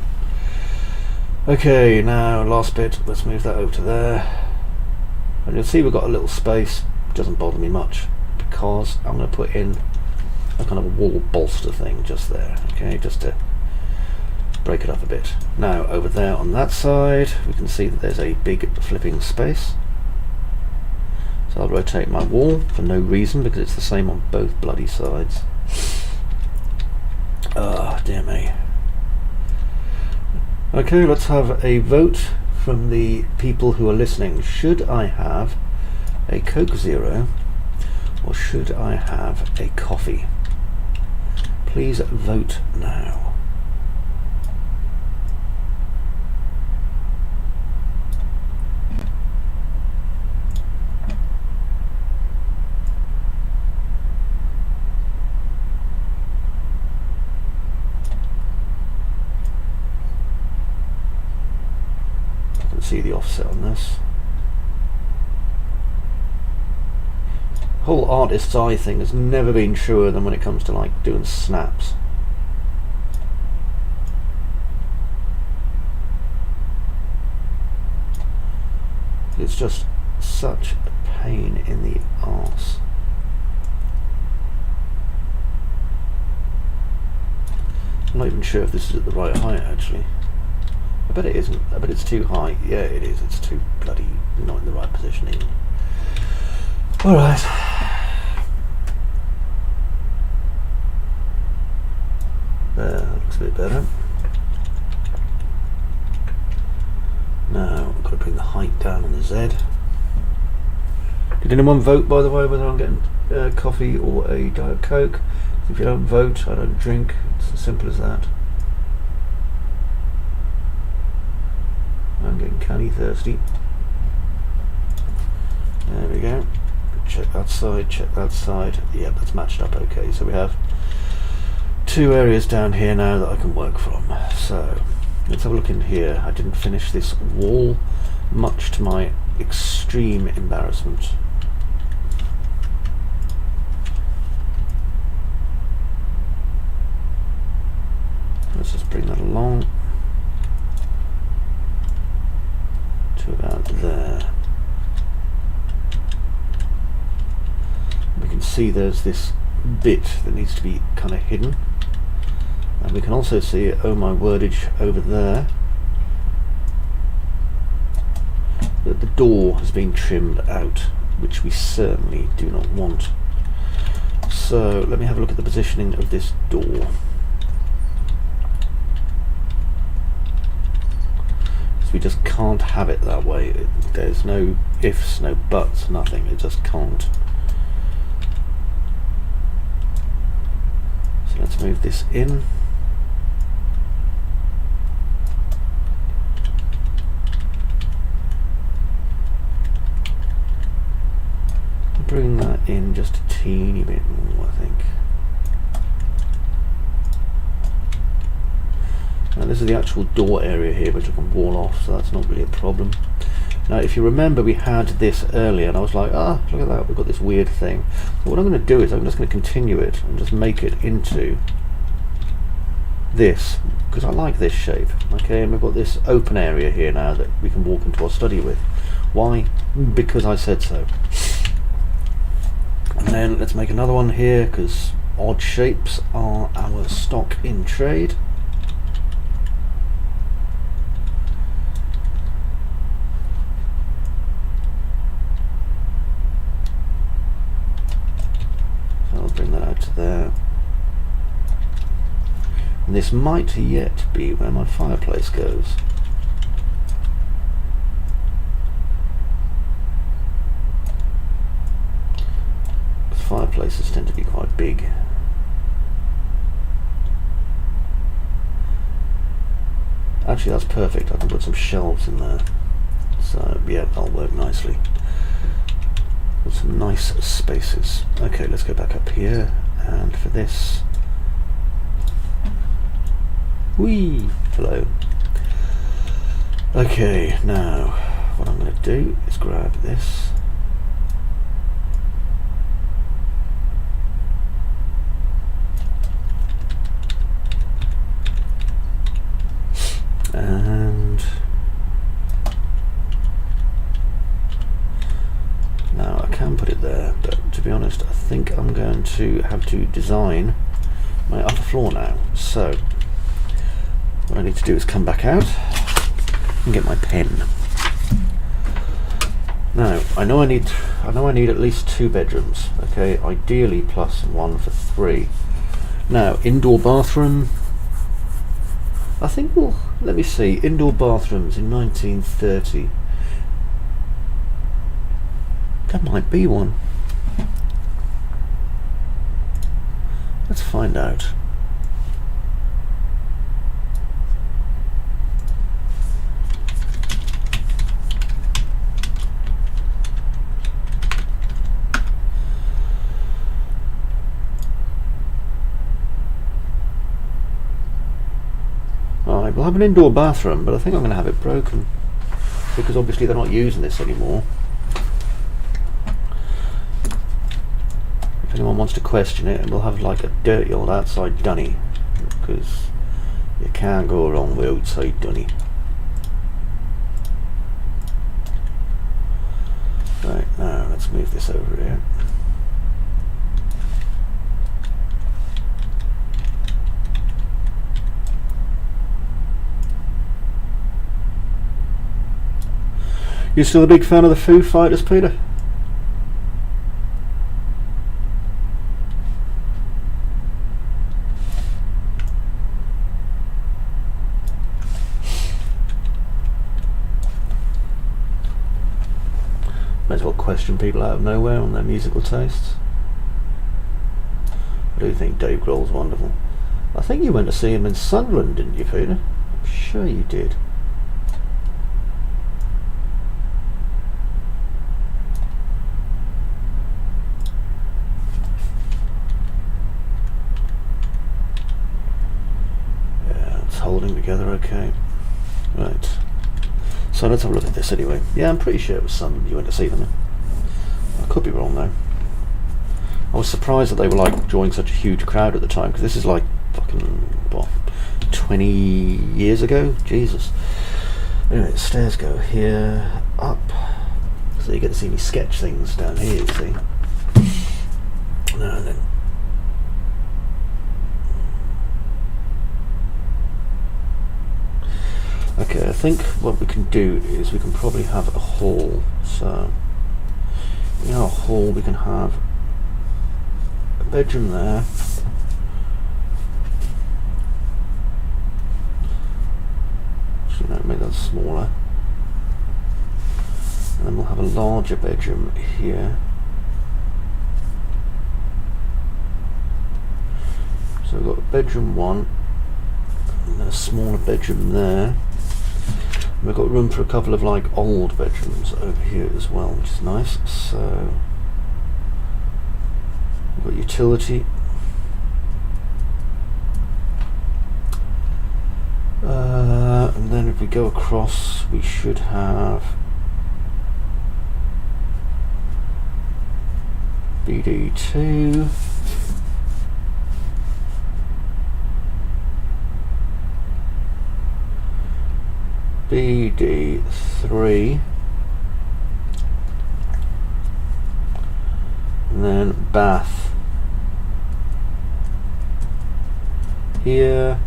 Okay, now last bit, let's move that over to there. And you'll see we've got a little space. It doesn't bother me much because I'm going to put in a kind of a wall bolster thing just there, okay, just to break it up a bit. Now over there on that side we can see that there's a big flipping space, so I'll rotate my wall for no reason because it's the same on both bloody sides. Ah, dear me. Okay, let's have a vote from the people who are listening. Should I have a Coke Zero or should I have a coffee? Please vote now. I can see the offset on this. Whole artist's eye thing has never been truer than when it comes to like doing snaps. It's just such a pain in the arse. I'm not even sure if this is at the right height actually. I bet it isn't. I bet it's too high. Yeah, it is. It's too bloody not in the right positioning. Alright. There, that looks a bit better. Now I've got to bring the height down on the Z. Did anyone vote, by the way, whether I'm getting coffee or a Diet Coke? If you don't vote, I don't drink. It's as simple as that. I'm getting canny thirsty. There we go. Check that side, check that side. Yep, that's matched up okay. So we have two areas down here now that I can work from. So let's have a look in here. I didn't finish this wall, much to my extreme embarrassment. Let's just bring that along to about there. We can see there's this bit that needs to be kind of hidden, and we can also see, oh my wordage, over there that the door has been trimmed out, which we certainly do not want. So let me have a look at the positioning of this door. We just can't have it that way. There's no ifs, no buts, nothing. It just can't. So let's move this in. Bring that in just a teeny bit more, I think. Now this is the actual door area here, which I can wall off, so that's not really a problem. Now if you remember, we had this earlier and I was like, ah, look at that, we've got this weird thing. So what I'm going to do is I'm just going to continue it and just make it into this, because I like this shape. Okay, and we've got this open area here now that we can walk into our study with. Why? Because I said so. And then let's make another one here, because odd shapes are our stock in trade. So I'll bring that out to there. And this might yet be where my fireplace goes. Fireplaces tend to be quite big. Actually, that's perfect. I can put some shelves in there. So yeah, that'll work nicely. Got some nice spaces. Okay, let's go back up here, and for this, whee! Hello. Okay, now what I'm going to do is grab this. And now I can put it there, but to be honest, I think I'm going to have to design my upper floor now. So what I need to do is come back out and get my pen. Now I know I need at least 2 bedrooms. Okay, ideally plus 1 for 3. Now indoor bathroom. I think we'll, let me see, indoor bathrooms in 1930. That might be one. Let's find out. Alright, we'll have an indoor bathroom, but I think I'm going to have it broken because obviously they're not using this anymore. If anyone wants to question it, we'll have like a dirty old outside dunny, because you can't go wrong with outside dunny. Right, now let's move this over here. You still a big fan of the Foo Fighters, Peter? Might as well question people out of nowhere on their musical tastes. I do think Dave Grohl's wonderful. I think you went to see him in Sunderland, didn't you, Peter? I'm sure you did. Holding together okay. Right. So let's have a look at this anyway. Yeah, I'm pretty sure it was some you went to see them in. I could be wrong though. I was surprised that they were like drawing such a huge crowd at the time, because this is like fucking, what, 20 years ago? Jesus. Anyway, the stairs go here, up. So you get to see me sketch things down here, you see. And then okay, I think what we can do is we can probably have a hall. So in our hall we can have a bedroom there, actually no, make that smaller, and then we'll have a larger bedroom here. So we've got bedroom 1 and then a smaller bedroom there. We've got room for a couple of like old bedrooms over here as well, which is nice. So we've got utility. And then if we go across, we should have BD2. BD3, and then bath here,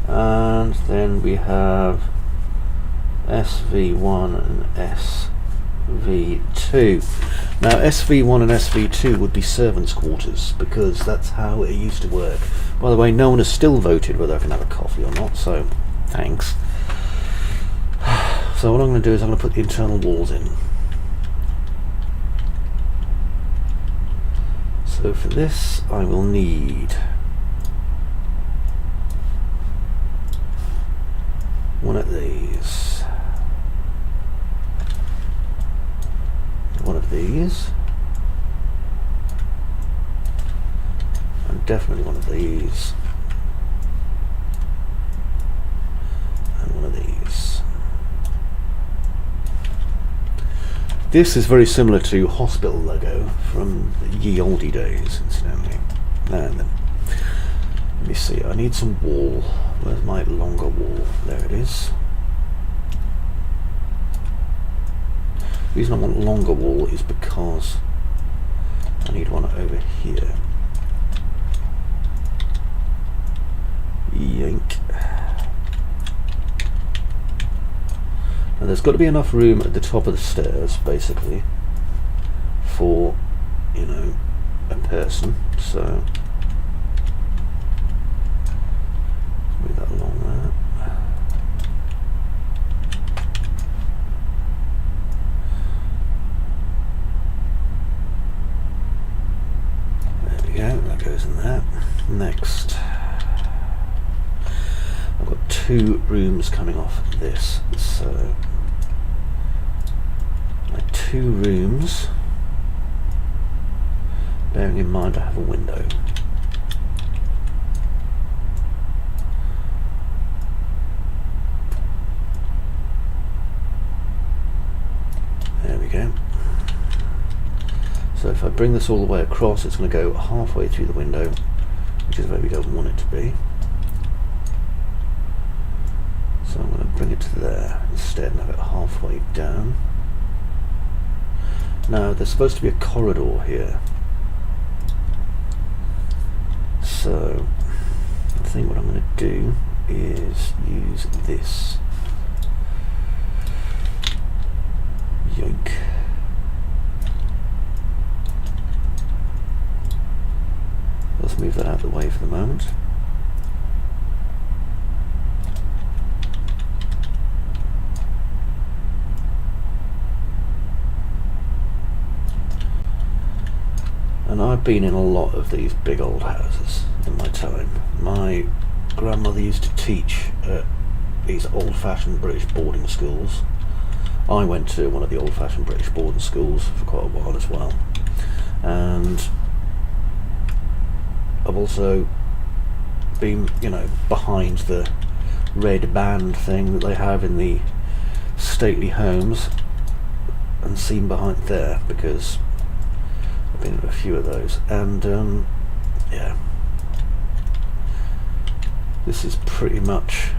and then we have SV1 and SV2. Now SV1 and SV2 would be servants' quarters, because that's how it used to work. By the way, no one has still voted whether I can have a coffee or not, so thanks. So what I'm going to do is I'm going to put the internal walls in. So for this I will need one of these, one of these, and definitely one of these, and one of these. This is very similar to hospital logo from the ye olde days, incidentally. And then, let me see, I need some wall. Where's my longer wall? There it is. The reason I want longer wall is because I need one over here. Yank. And there's got to be enough room at the top of the stairs, basically, for, you know, a person. So move that along there. There we go, that goes in there. Next, I've got 2 rooms coming off this, so my 2 rooms, bearing in mind I have a window. There we go. So if I bring this all the way across, it's going to go halfway through the window, which is where we don't want it to be. So I'm going to bring it to there instead and have it halfway down. Now there's supposed to be a corridor here. So I think what I'm going to do is use this. Yoink. Let's move that out of the way for the moment. And I've been in a lot of these big old houses in my time. My grandmother used to teach at these old-fashioned British boarding schools. I went to one of the old-fashioned British boarding schools for quite a while as well. And I've also been, you know, behind the red band thing that they have in the stately homes and seen behind there, because I've been in a few of those. And yeah, this is pretty much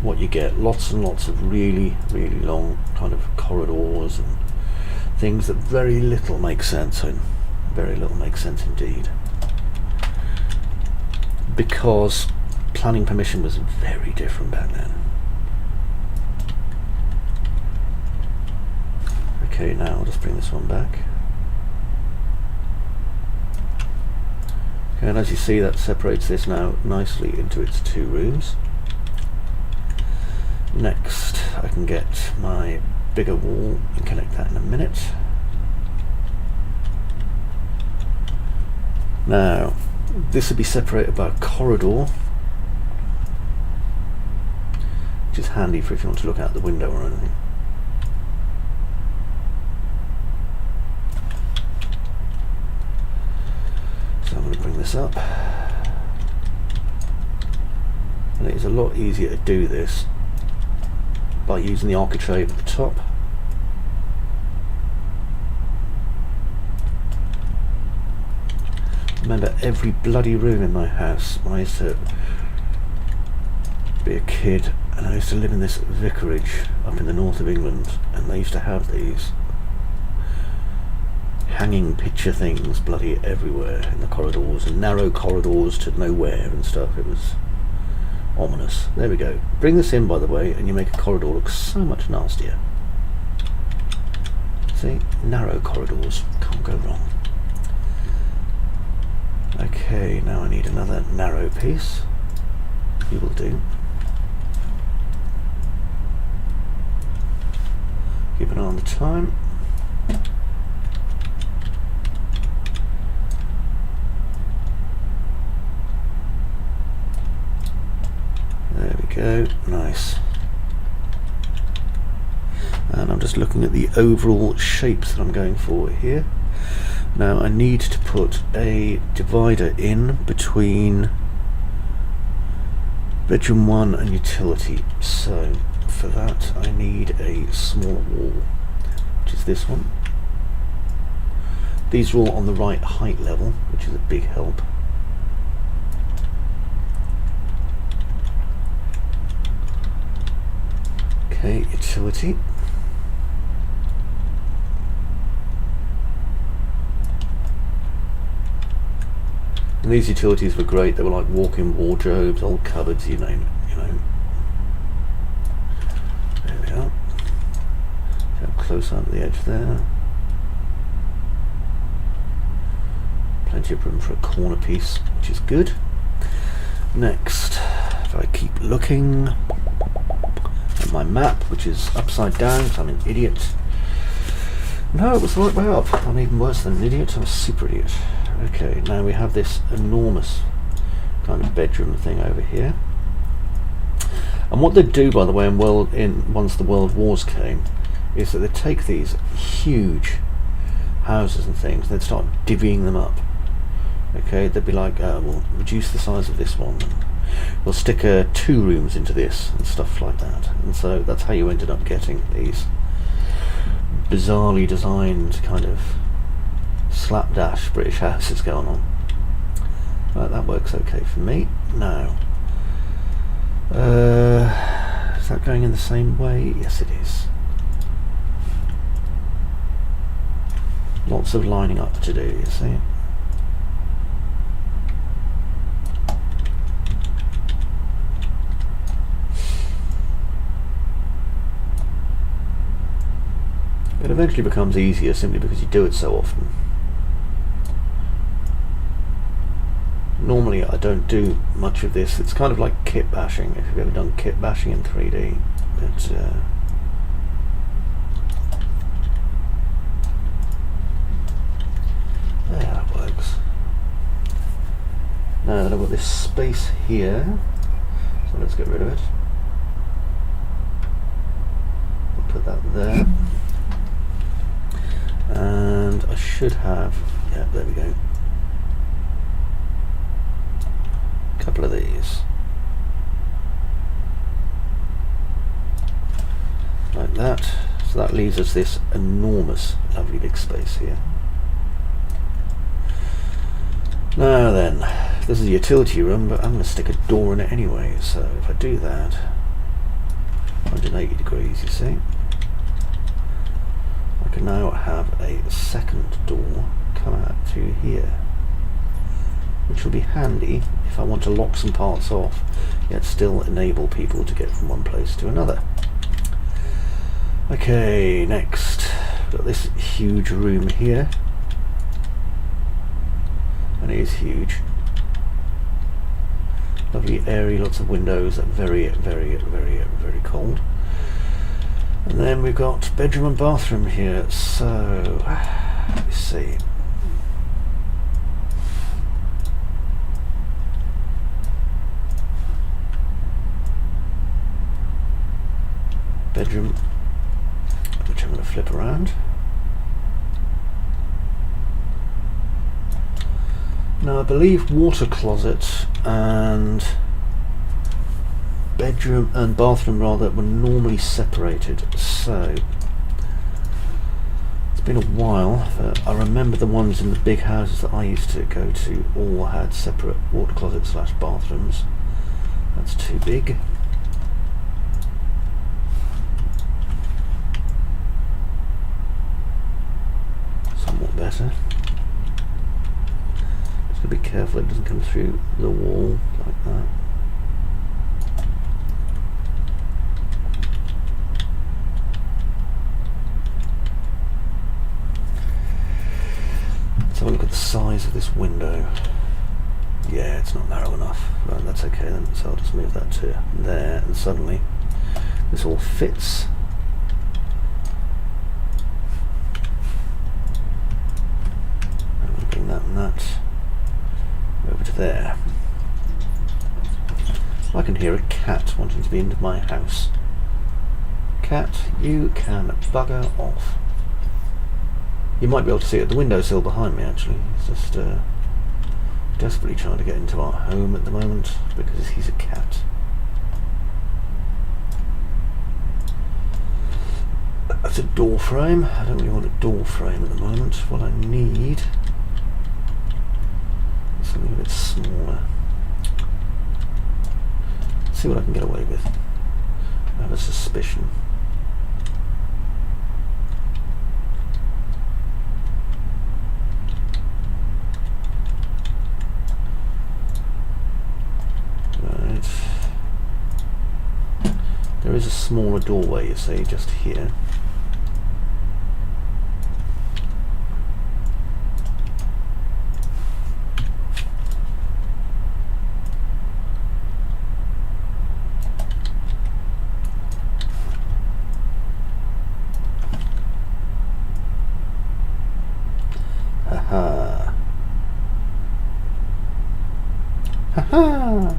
what you get. Lots and lots of really, really long kind of corridors and things that very little makes sense in. Very little makes sense indeed. Because planning permission was very different back then. Okay, now I'll just bring this one back. Okay, and as you see, that separates this now nicely into its 2 rooms. Next, I can get my bigger wall and connect that in a minute. Now, this would be separated by a corridor, which is handy for if you want to look out the window or anything. So I'm going to bring this up. And it is a lot easier to do this by using the architrave at the top. Remember every bloody room in my house when I used to be a kid, and I used to live in this vicarage up in the north of England, and they used to have these hanging picture things bloody everywhere in the corridors, and narrow corridors to nowhere and stuff. It was ominous. There we go. Bring this in, by the way, and you make a corridor look so much nastier. See? Narrow corridors. Can't go wrong. Okay, now I need another narrow piece. You will do. Keep an eye on the time. There we go, nice. And I'm just looking at the overall shapes that I'm going for here. Now I need to put a divider in between bedroom 1 and utility. So for that I need a smaller wall, which is this one. These are all on the right height level, which is a big help. Okay, utility. And these utilities were great. They were like walk-in wardrobes, old cupboards, you name it, you know. There we are. So close up the edge there. Plenty of room for a corner piece, which is good. Next, if I keep looking at my map, which is upside down because I'm an idiot. No, it was the right way up. I'm even worse than an idiot. I'm a super idiot. Okay, now we have this enormous kind of bedroom thing over here. And what they do, by the way, once the World Wars came, is that they take these huge houses and things, they'd start divvying them up. Okay, they'd be like, we'll reduce the size of this one, we'll stick 2 rooms into this, and stuff like that. And so that's how you ended up getting these bizarrely designed kind of slapdash British houses going on. Right, that works okay for me. Now, is that going in the same way? Yes, it is. Lots of lining up to do, you see. It eventually becomes easier simply because you do it so often. Normally I don't do much of this. It's kind of like kit bashing, if you've ever done kit bashing in 3D. But there, that works. Now that I've got this space here, so let's get rid of it. We'll put that there. And I should have, yeah, there we go, a couple of these like that. So that leaves us this enormous lovely big space here. Now then, this is a utility room, but I'm going to stick a door in it anyway, so if I do that, 180 degrees, you see, I can now have a second door come out through here, which will be handy if I want to lock some parts off, yet still enable people to get from one place to another. Okay, next, got this huge room here, and it is huge. Lovely, airy, lots of windows, very, very, very, very cold. And then we've got bedroom and bathroom here, so let's see. Bedroom, which I'm going to flip around. Now I believe water closet and bedroom and bathroom rather were normally separated, so it's been a while, but I remember the ones in the big houses that I used to go to all had separate water closets / bathrooms. That's too big. Somewhat better. better. Just gotta be careful it doesn't come through the wall like that. Let's have a look at the size of this window. Yeah, it's not narrow enough. Right, that's okay then. So I'll just move that to there, and suddenly this all fits. And we'll bring that and that over to there. I can hear a cat wanting to be into my house. Cat, you can bugger off. You might be able to see it at the windowsill behind me actually. It's just desperately trying to get into our home at the moment because he's a cat. That's a door frame. I don't really want a door frame at the moment. What I need is something a bit smaller. Let's see what I can get away with. I have a suspicion. Right. There is a smaller doorway, you see, just here. Haha. Haha.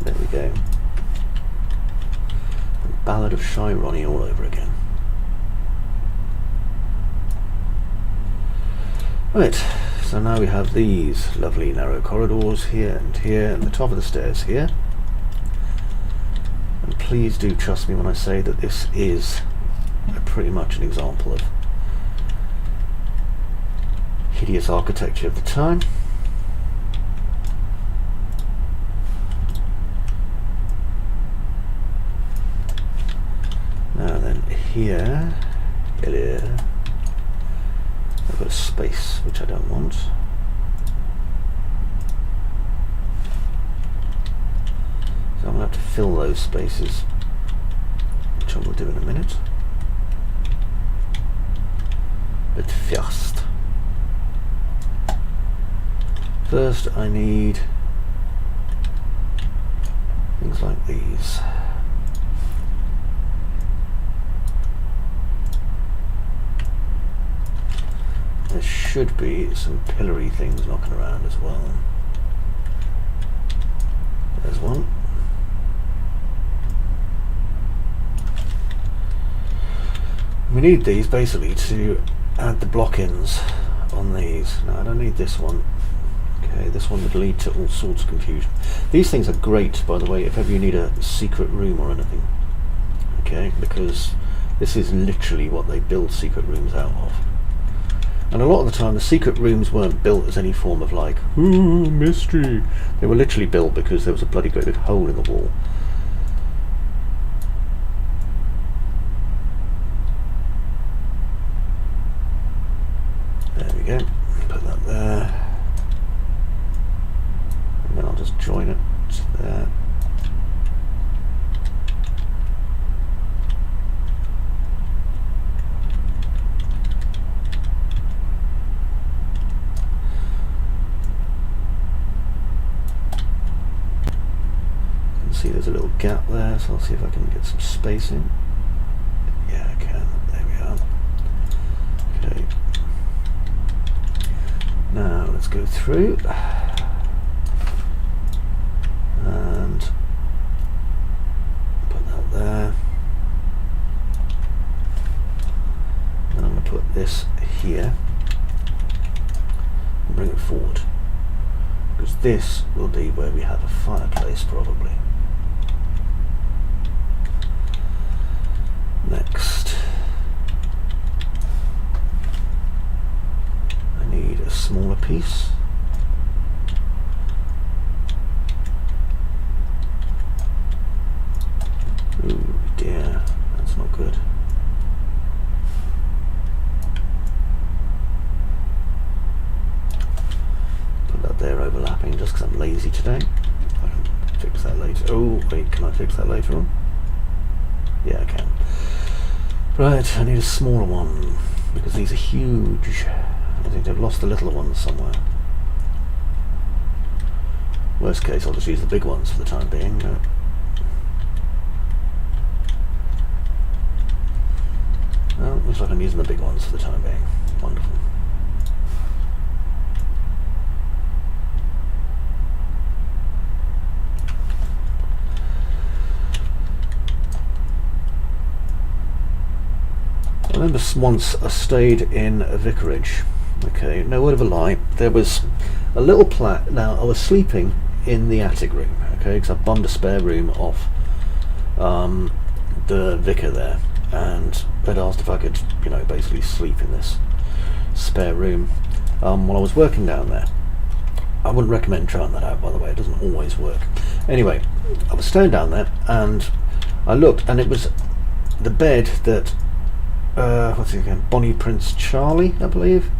There we go. The Ballad of Shy Ronnie all over again. Right, so now we have these lovely narrow corridors here, and the top of the stairs here. And please do trust me when I say that this is pretty much an example of hideous architecture of the time. Now then, here, I've got a space which I don't want. So I'm going to have to fill those spaces, which I will do in a minute. But first I need things like these. There should be some pillory things knocking around as well. There's one. We need these basically to add the block-ins on these. No, I don't need this one. Okay, this one would lead to all sorts of confusion. These things are great, by the way, if ever you need a secret room or anything. Okay, because this is literally what they build secret rooms out of. And a lot of the time the secret rooms weren't built as any form of like, ooh, mystery. They were literally built because there was a bloody great big hole in the wall. There we go. Put that there. And then I'll just join it to there. See, there's a little gap there, so I'll see if I can get some space in. Yeah, I can. There we are. Okay. Now let's go through and put that there. Then I'm going to put this here and bring it forward, because this will be where we have a fireplace probably. Next, I need a smaller piece. Ooh dear, that's not good. Oh, wait, can I fix that later on? Yeah, I can. Right, I need a smaller one, because these are huge. I think I've lost the little ones somewhere. Worst case, I'll just use the big ones for the time being. Well, looks like I'm using the big ones for the time being. Wonderful. I remember once I stayed in a vicarage. Okay, no word of a lie. There was a little plaque. Now, I was sleeping in the attic room, okay, because I bummed a spare room off the vicar there, and they'd asked if I could, you know, basically sleep in this spare room while I was working down there. I wouldn't recommend trying that out, by the way. It doesn't always work. Anyway, I was staying down there, and I looked, and it was the bed that what's it again? Bonnie Prince Charlie, I believe.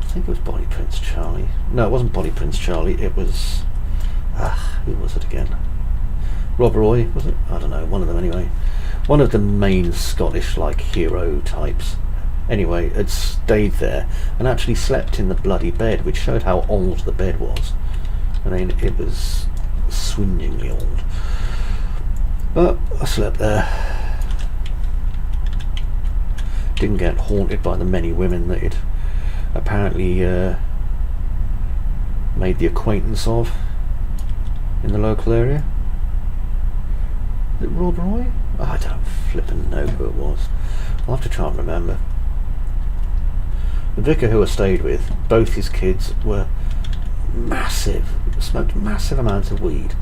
I think it was Bonnie Prince Charlie. No, it wasn't Bonnie Prince Charlie. It was who was it again? Rob Roy, was it? I don't know. One of them anyway. One of the main Scottish like hero types. Anyway, had stayed there and actually slept in the bloody bed, which showed how old the bed was. I mean, it was swingingly old. But I slept there. Didn't get haunted by the many women that it apparently made the acquaintance of in the local area. Is it Rob Roy? Oh, I don't flippin' know who it was. I'll have to try and remember. The vicar who I stayed with, both his kids were massive, smoked massive amounts of weed.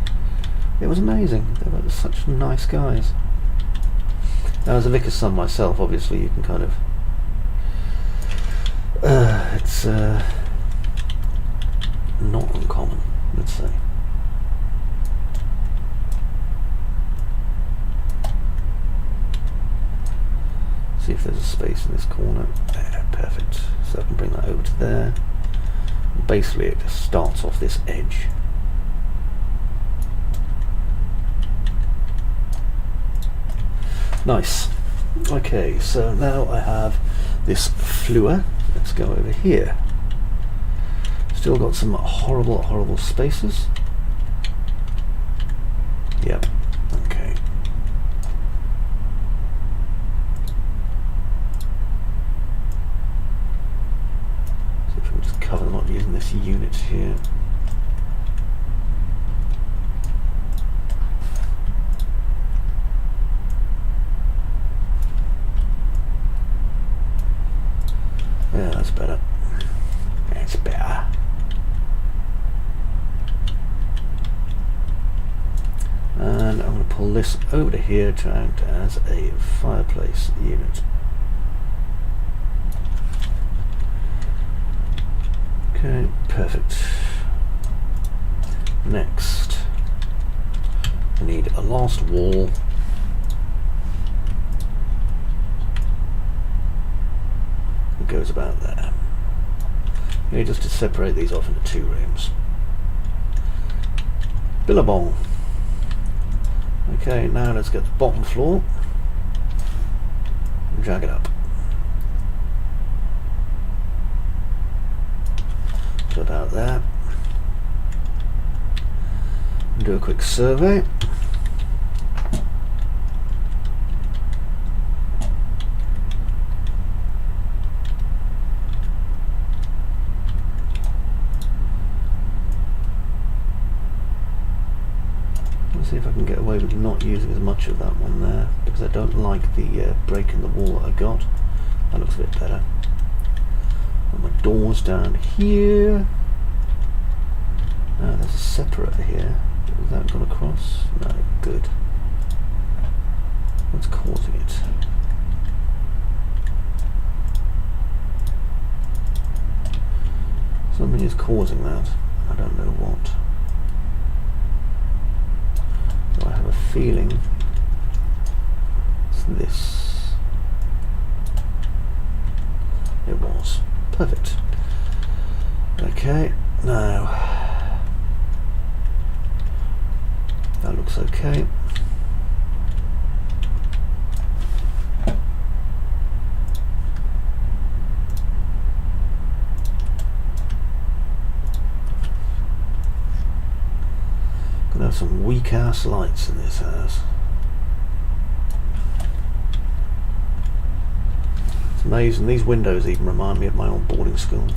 It was amazing. They were such nice guys. Now, as a vicar's son myself, obviously you can kind of it's not uncommon, let's say. See if there's a space in this corner. There, perfect. So I can bring that over to there. Basically it just starts off this edge. Nice. Okay, so now I have this flue. Let's go over here. Still got some horrible, horrible spaces. Yep. Okay. See if we can just cover them up using this unit here. Yeah, that's better. That's better. And I'm going to pull this over to here to act as a fireplace unit. Okay, perfect. Next, I need a last wall. It goes about there. Okay, just to separate these off into two rooms. Billabong. Okay, now let's get the bottom floor and drag it up to about there. And do a quick survey. See if I can get away with not using as much of that one there, because I don't like the break in the wall that I got. That looks a bit better. Got my doors down here. There's a separator here. Has that gone across? No, good. What's causing it? Something is causing that. I don't know what. I have a feeling it's this. It was. Perfect. Okay, now looks okay. Gonna have some weak ass lights in this house. It's amazing, these windows even remind me of my old boarding school.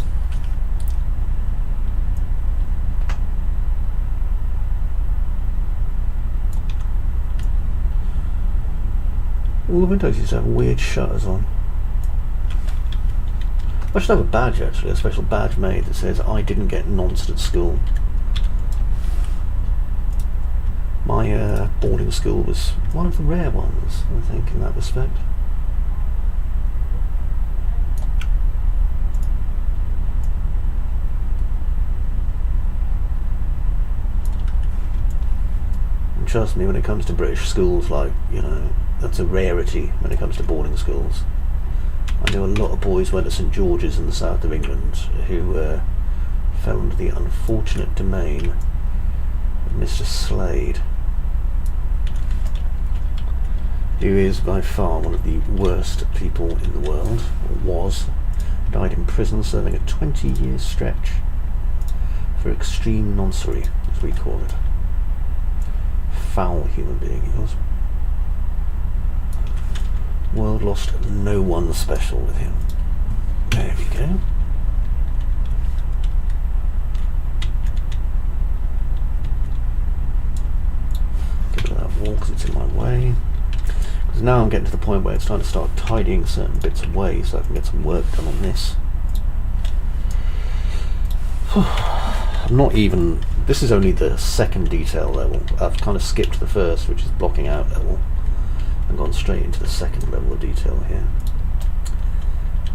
All the windows used to have weird shutters on. I should have a badge actually, a special badge made that says I didn't get nonced at school. My boarding school was one of the rare ones, I think, in that respect. And trust me, when it comes to British schools, like, you know, that's a rarity when it comes to boarding schools. I know a lot of boys went to St George's in the south of England who fell under the unfortunate domain of Mr Slade, who is by far one of the worst people in the world, or was. Died in prison serving a 20-year stretch for extreme noncery, as we call it. Foul human being he was. World lost no one special with him. There we go. Get rid of that wall because it's in my way. Because now I'm getting to the point where it's time to start tidying certain bits away so I can get some work done on this. I'm not even... This is only the second detail level. I've kind of skipped the first, which is blocking out level, and gone straight into the second level of detail here.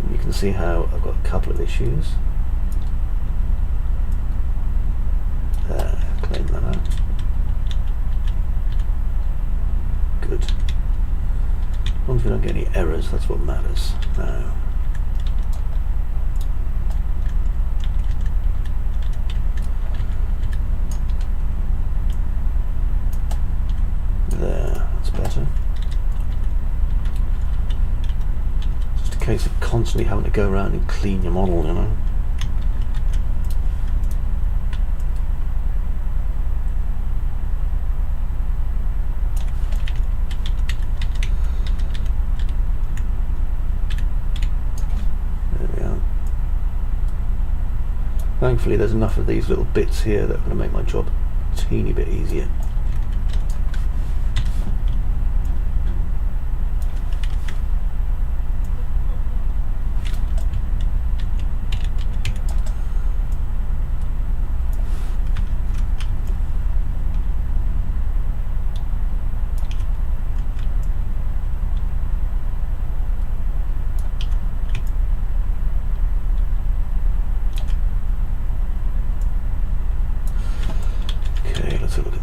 And you can see how I've got a couple of issues. There, clean that out. Good. As long as we don't get any errors, that's what matters. Now, there, that's better. Just a case of constantly having to go around and clean your model, you know. Thankfully there's enough of these little bits here that are going to make my job a teeny bit easier.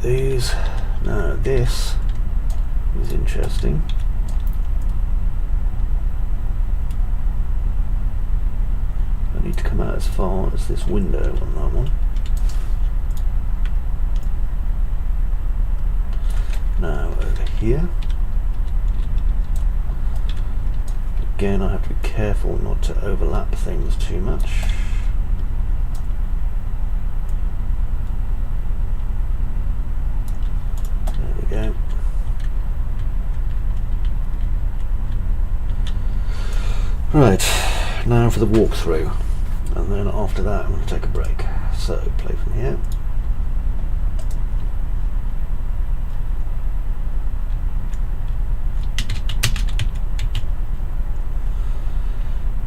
These. Now this is interesting. I need to come out as far as this window on that one. Now over here. Again, I have to be careful not to overlap things too much. Go. Right, now for the walkthrough, and then after that I'm going to take a break. So, play from here.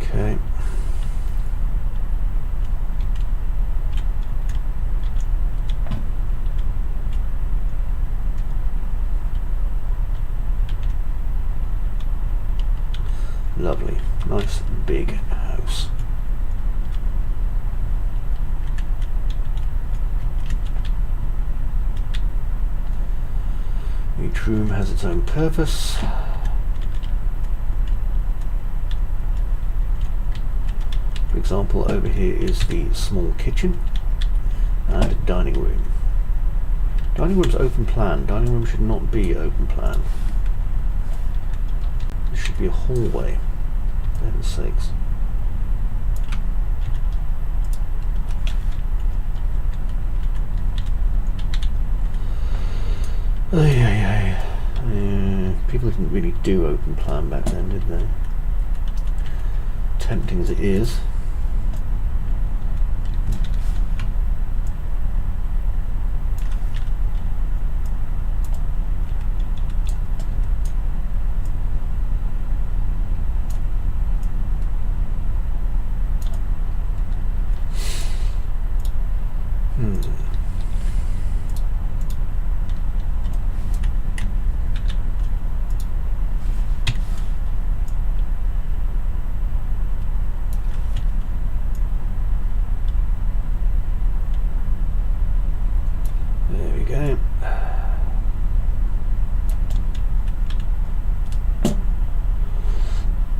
Okay. Lovely, nice big house. Each room has its own purpose. For example, over here is the small kitchen and dining room. Dining room's open plan. Dining room should not be open plan. It should be a hallway. For heaven's sakes. People didn't really do open plan back then, did they? Tempting as it is. There we go.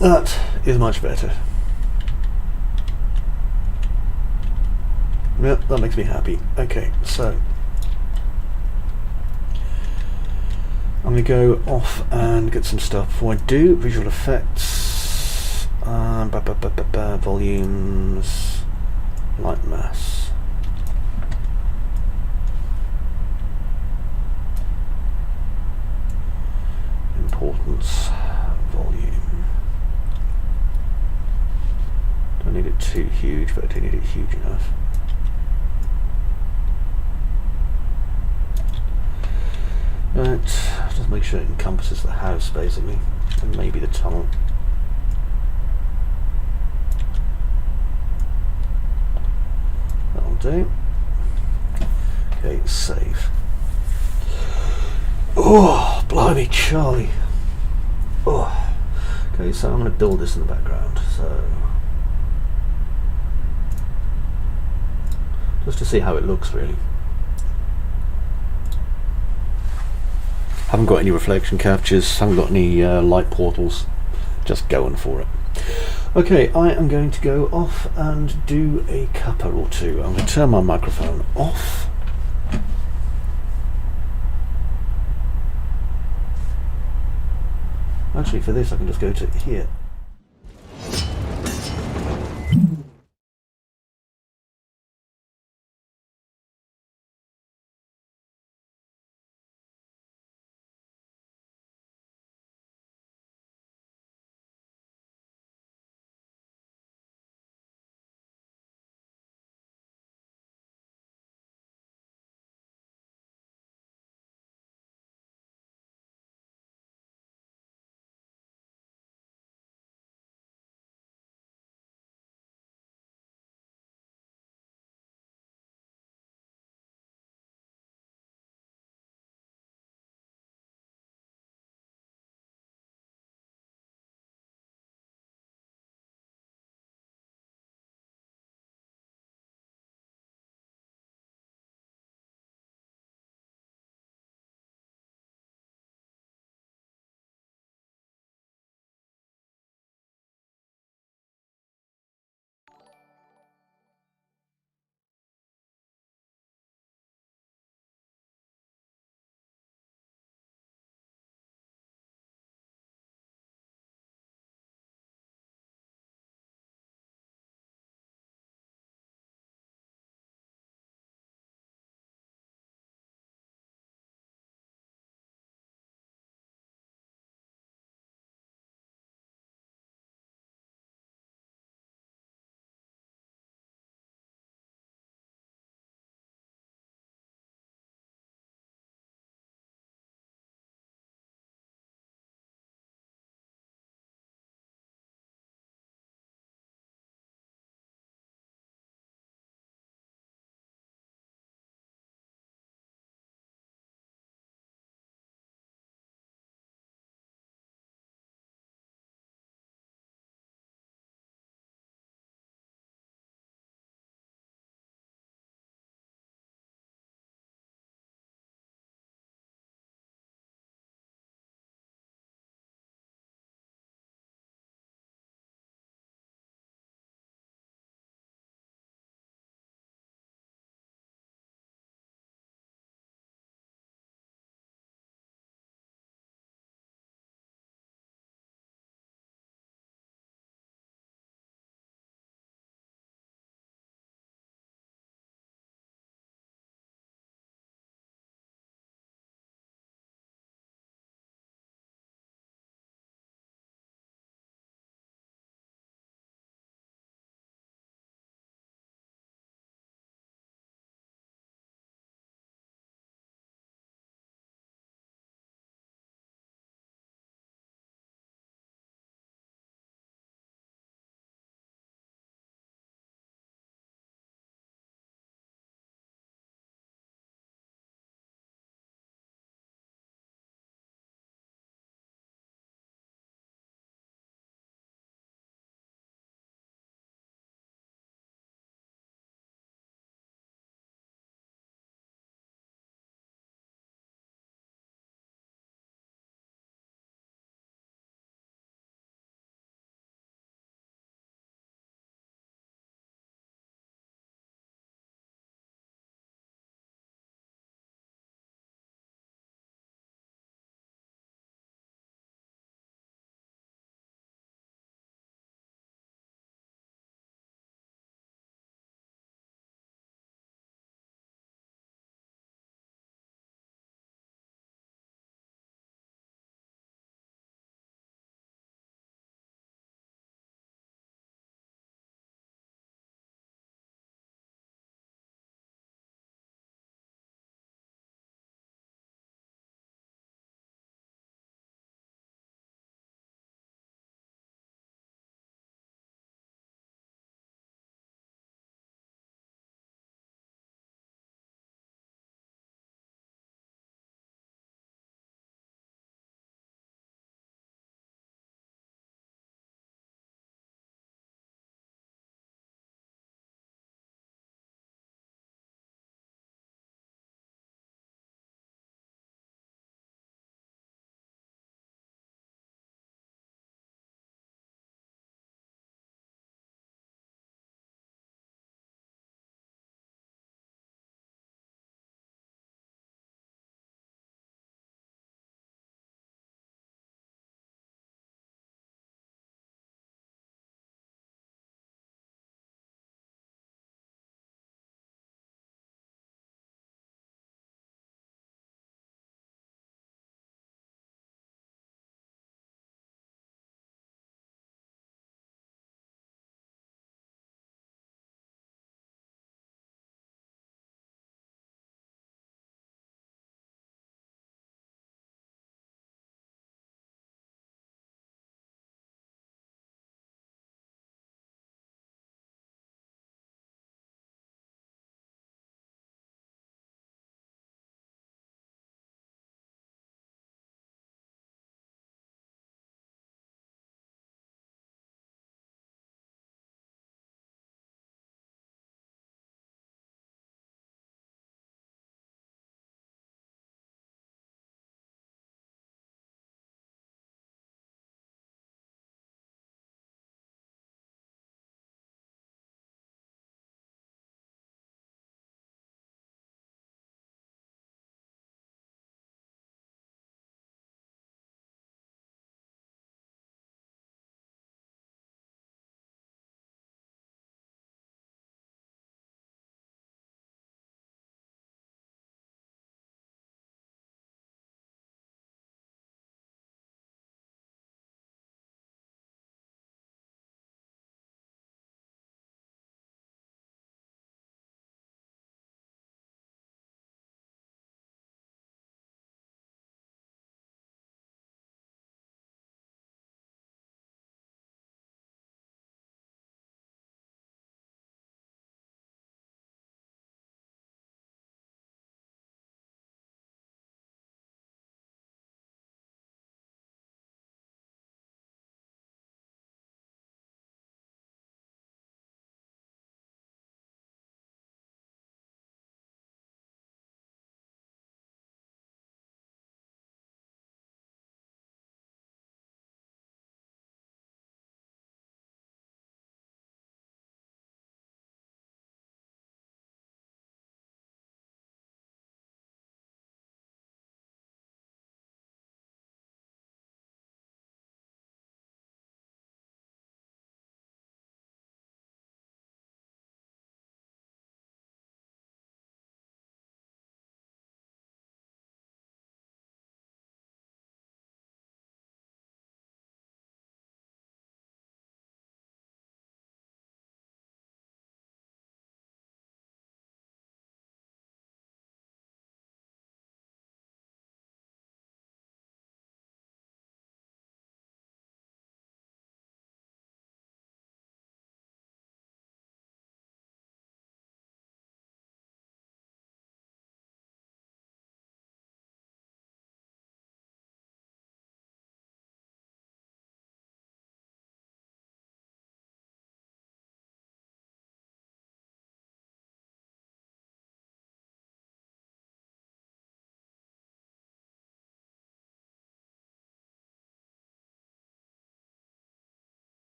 That is much better. Yep, that makes me happy. Okay, so I'm going to go off and get some stuff before I do. Visual effects, volumes, light mass. Importance, volume. Don't need it too huge, but I do need it huge enough. Right, just make sure it encompasses the house basically, and maybe the tunnel. That'll do. Okay, save. Oh, blimey, Charlie. Oh. Okay, so I'm going to build this in the background. So, just to see how it looks, really. Haven't got any reflection captures, haven't got any light portals, just going for it. Okay, I am going to go off and do a cuppa or two. I'm going to turn my microphone off. Actually, for this I can just go to here.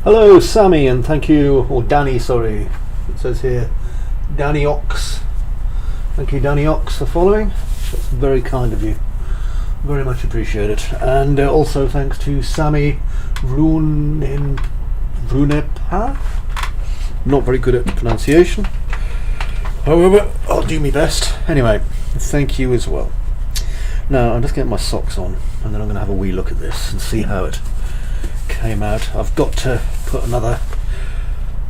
Hello, Sammy, and thank you, or Danny, sorry. It says here, Danny Ox. Thank you, Danny Ox, for following. That's very kind of you. Very much appreciated. And also thanks to Sammy Brunepa. Not very good at pronunciation. However, I'll do my best. Anyway, thank you as well. Now, I'm just getting my socks on, and then I'm going to have a wee look at this and see how it came out. I've got to put another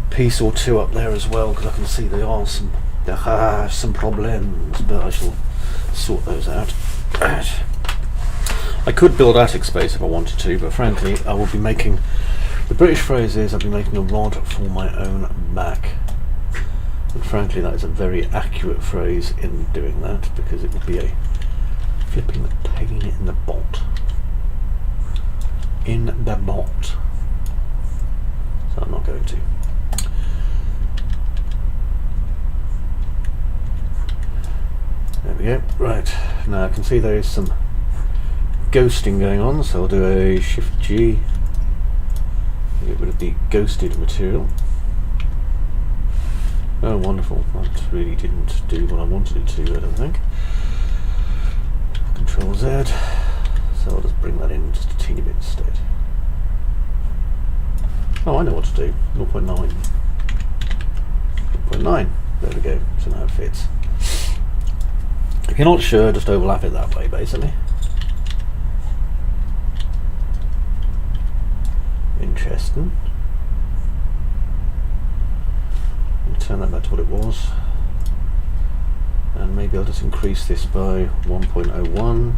piece or two up there as well, because I can see there are some problems, but I shall sort those out. I could build attic space if I wanted to, but frankly I will be making, the British phrase is, I'll be making a rod for my own back. And frankly that is a very accurate phrase in doing that, because it would be a flipping pain in the bot. In the bot. So I'm not going to. There we go. Right, now I can see there is some ghosting going on, so I'll do a Shift G to get rid of the ghosted material. Oh, wonderful. That really didn't do what I wanted it to, I don't think. Control Z. So I'll just bring that in just a teeny bit instead. Oh, I know what to do. 0.9. 0.9. There we go. So now it fits. If you're not sure, just overlap it that way, basically. Interesting. I'll turn that back to what it was. And maybe I'll just increase this by 1.01.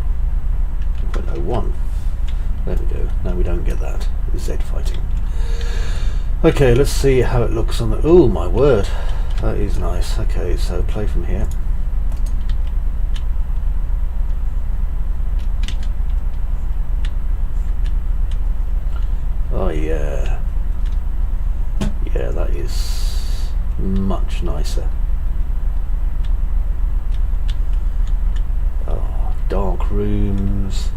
1.01. There we go. Now we don't get that. Z fighting. Okay, let's see how it looks on the... Oh my word. That is nice. Okay, so play from here. Oh yeah. Yeah, that is much nicer. Oh, dark rooms.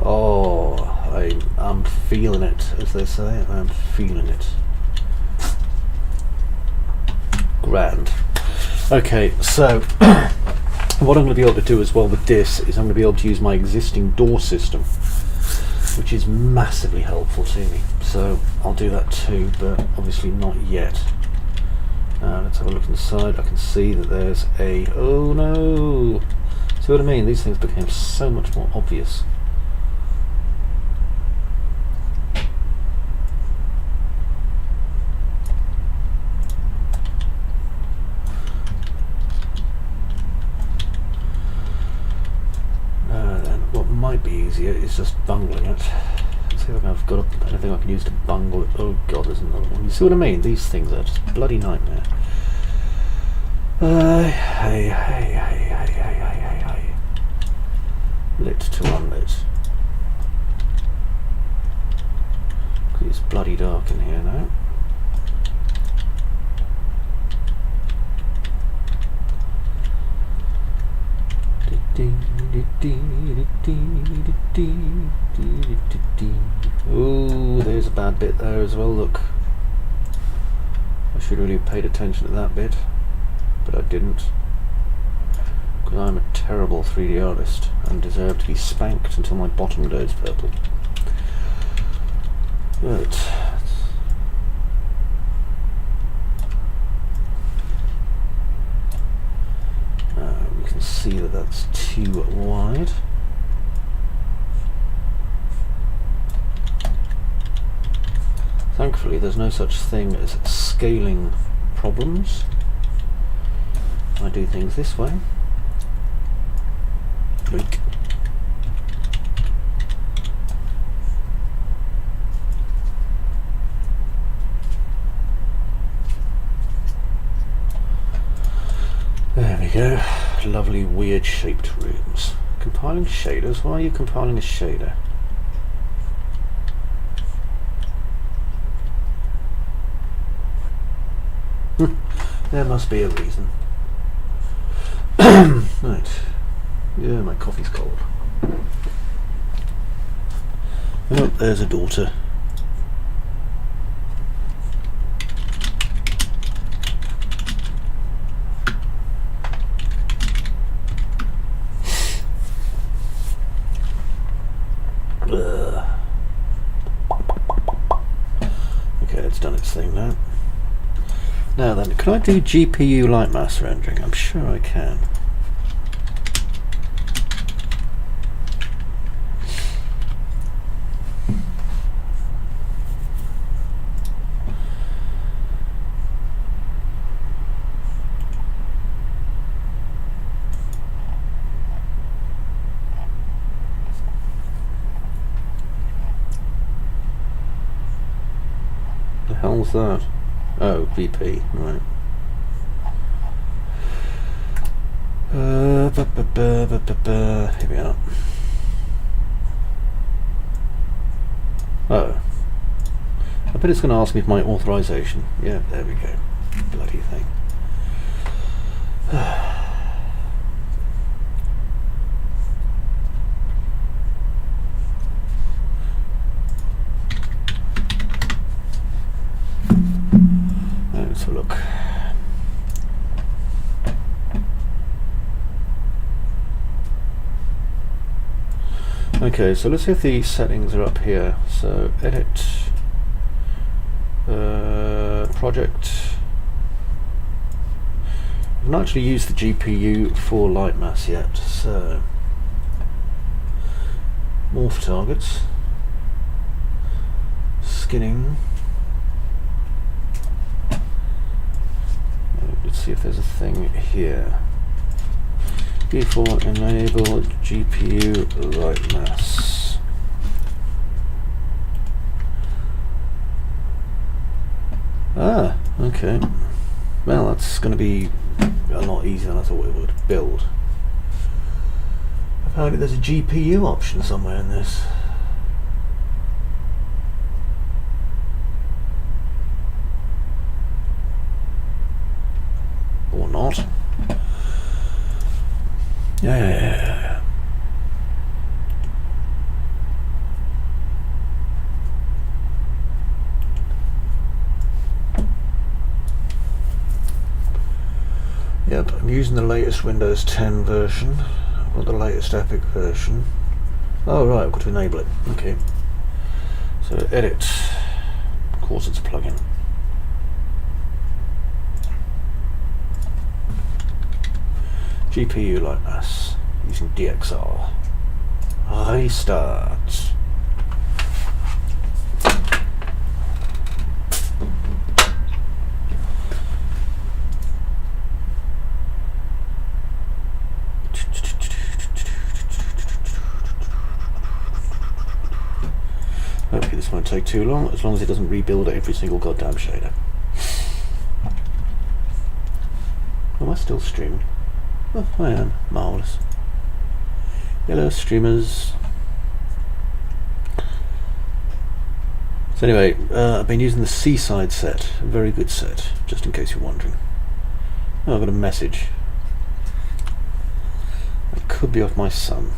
Oh, I'm feeling it, as they say. I'm feeling it. Grand. Okay, so what I'm going to be able to do as well with this is I'm going to be able to use my existing door system, which is massively helpful to me. So I'll do that too, but obviously not yet. Let's have a look inside. I can see that there's a... Oh no! See what I mean? These things became so much more obvious. Might be easier is just bungling it. Let's see if I've got anything I can use to bungle it. Oh god, there's another one. You see what I mean? These things are just a bloody nightmare. Hey. Lit to unlit. It's bloody dark in here now. Oh, there's a bad bit there as well, look. I should really have paid attention to that bit, but I didn't. Because I'm a terrible 3D artist and deserve to be spanked until my bottom goes purple. But we can see that that's too wide. Thankfully there's no such thing as scaling problems. I do things this way. Look. There we go. Lovely weird shaped rooms. Compiling shaders? Why are you compiling a shader? There must be a reason. Right. Yeah, my coffee's cold. Oh, there's a daughter. Okay, it's done its thing now. Now then, can I do GPU light mass rendering? I'm sure I can. The hell's that? Oh, VP, right. Here we are. Oh. I bet it's going to ask me for my authorization. Yeah, there we go. Bloody thing. Let's have a look. Okay, so let's see if the settings are up here. So edit, project. I've not actually used the GPU for light mass yet, so morph targets, skinning. Let's see if there's a thing here. Before enable GPU light mass. Ah, okay. Well, that's going to be a lot easier than I thought it would. Build. Apparently there's a GPU option somewhere in this. Or not. Yeah. Yep, I'm using the latest Windows 10 version. I've got the latest Epic version. Oh right, I've got to enable it. Okay. So edit. Of course it's a plugin. GPU light mass using DXR. Restart. Hopefully this won't take too long, as long as it doesn't rebuild every single goddamn shader. Am I still streaming? Oh, I am. Marvellous. Hello, streamers. So anyway, I've been using the Seaside set. A very good set, just in case you're wondering. Oh, I've got a message. It could be off my son.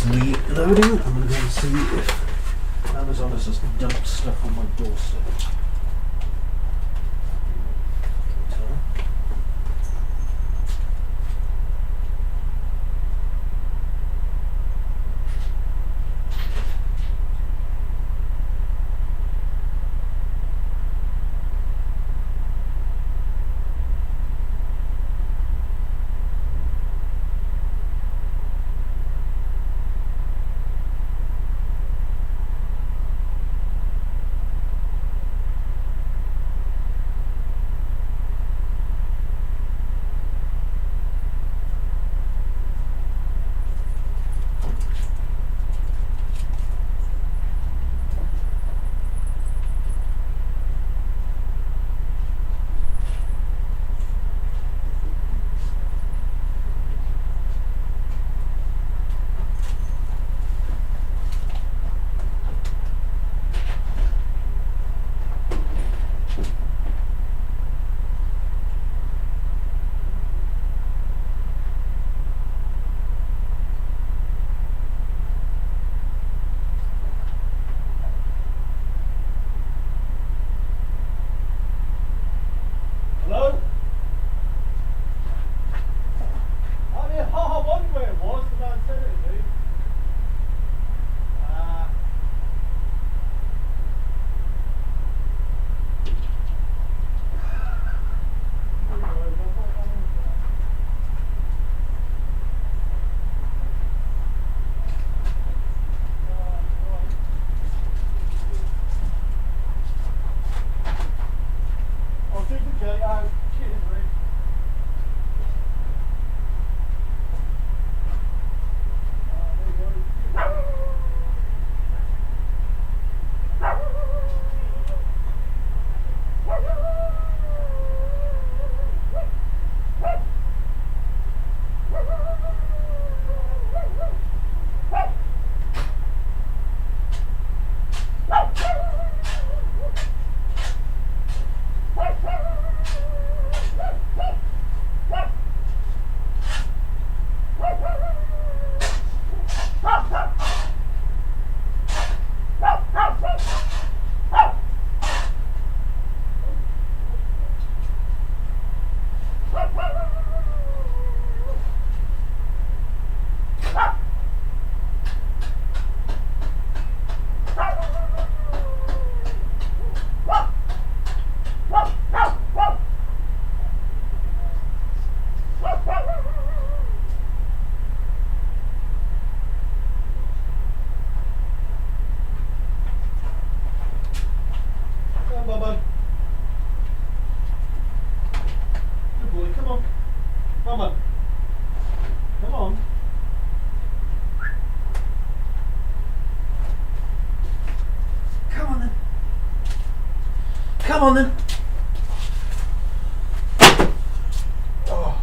Reloading. I'm going to go and see if Amazon has just dumped stuff on my doorstep. Come on then. Oh.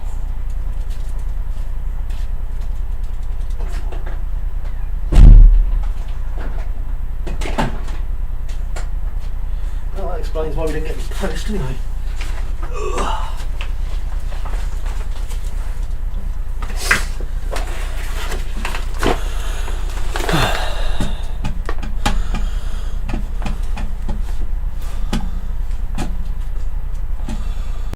Well, that explains why we didn't get the post anyway. Ugh.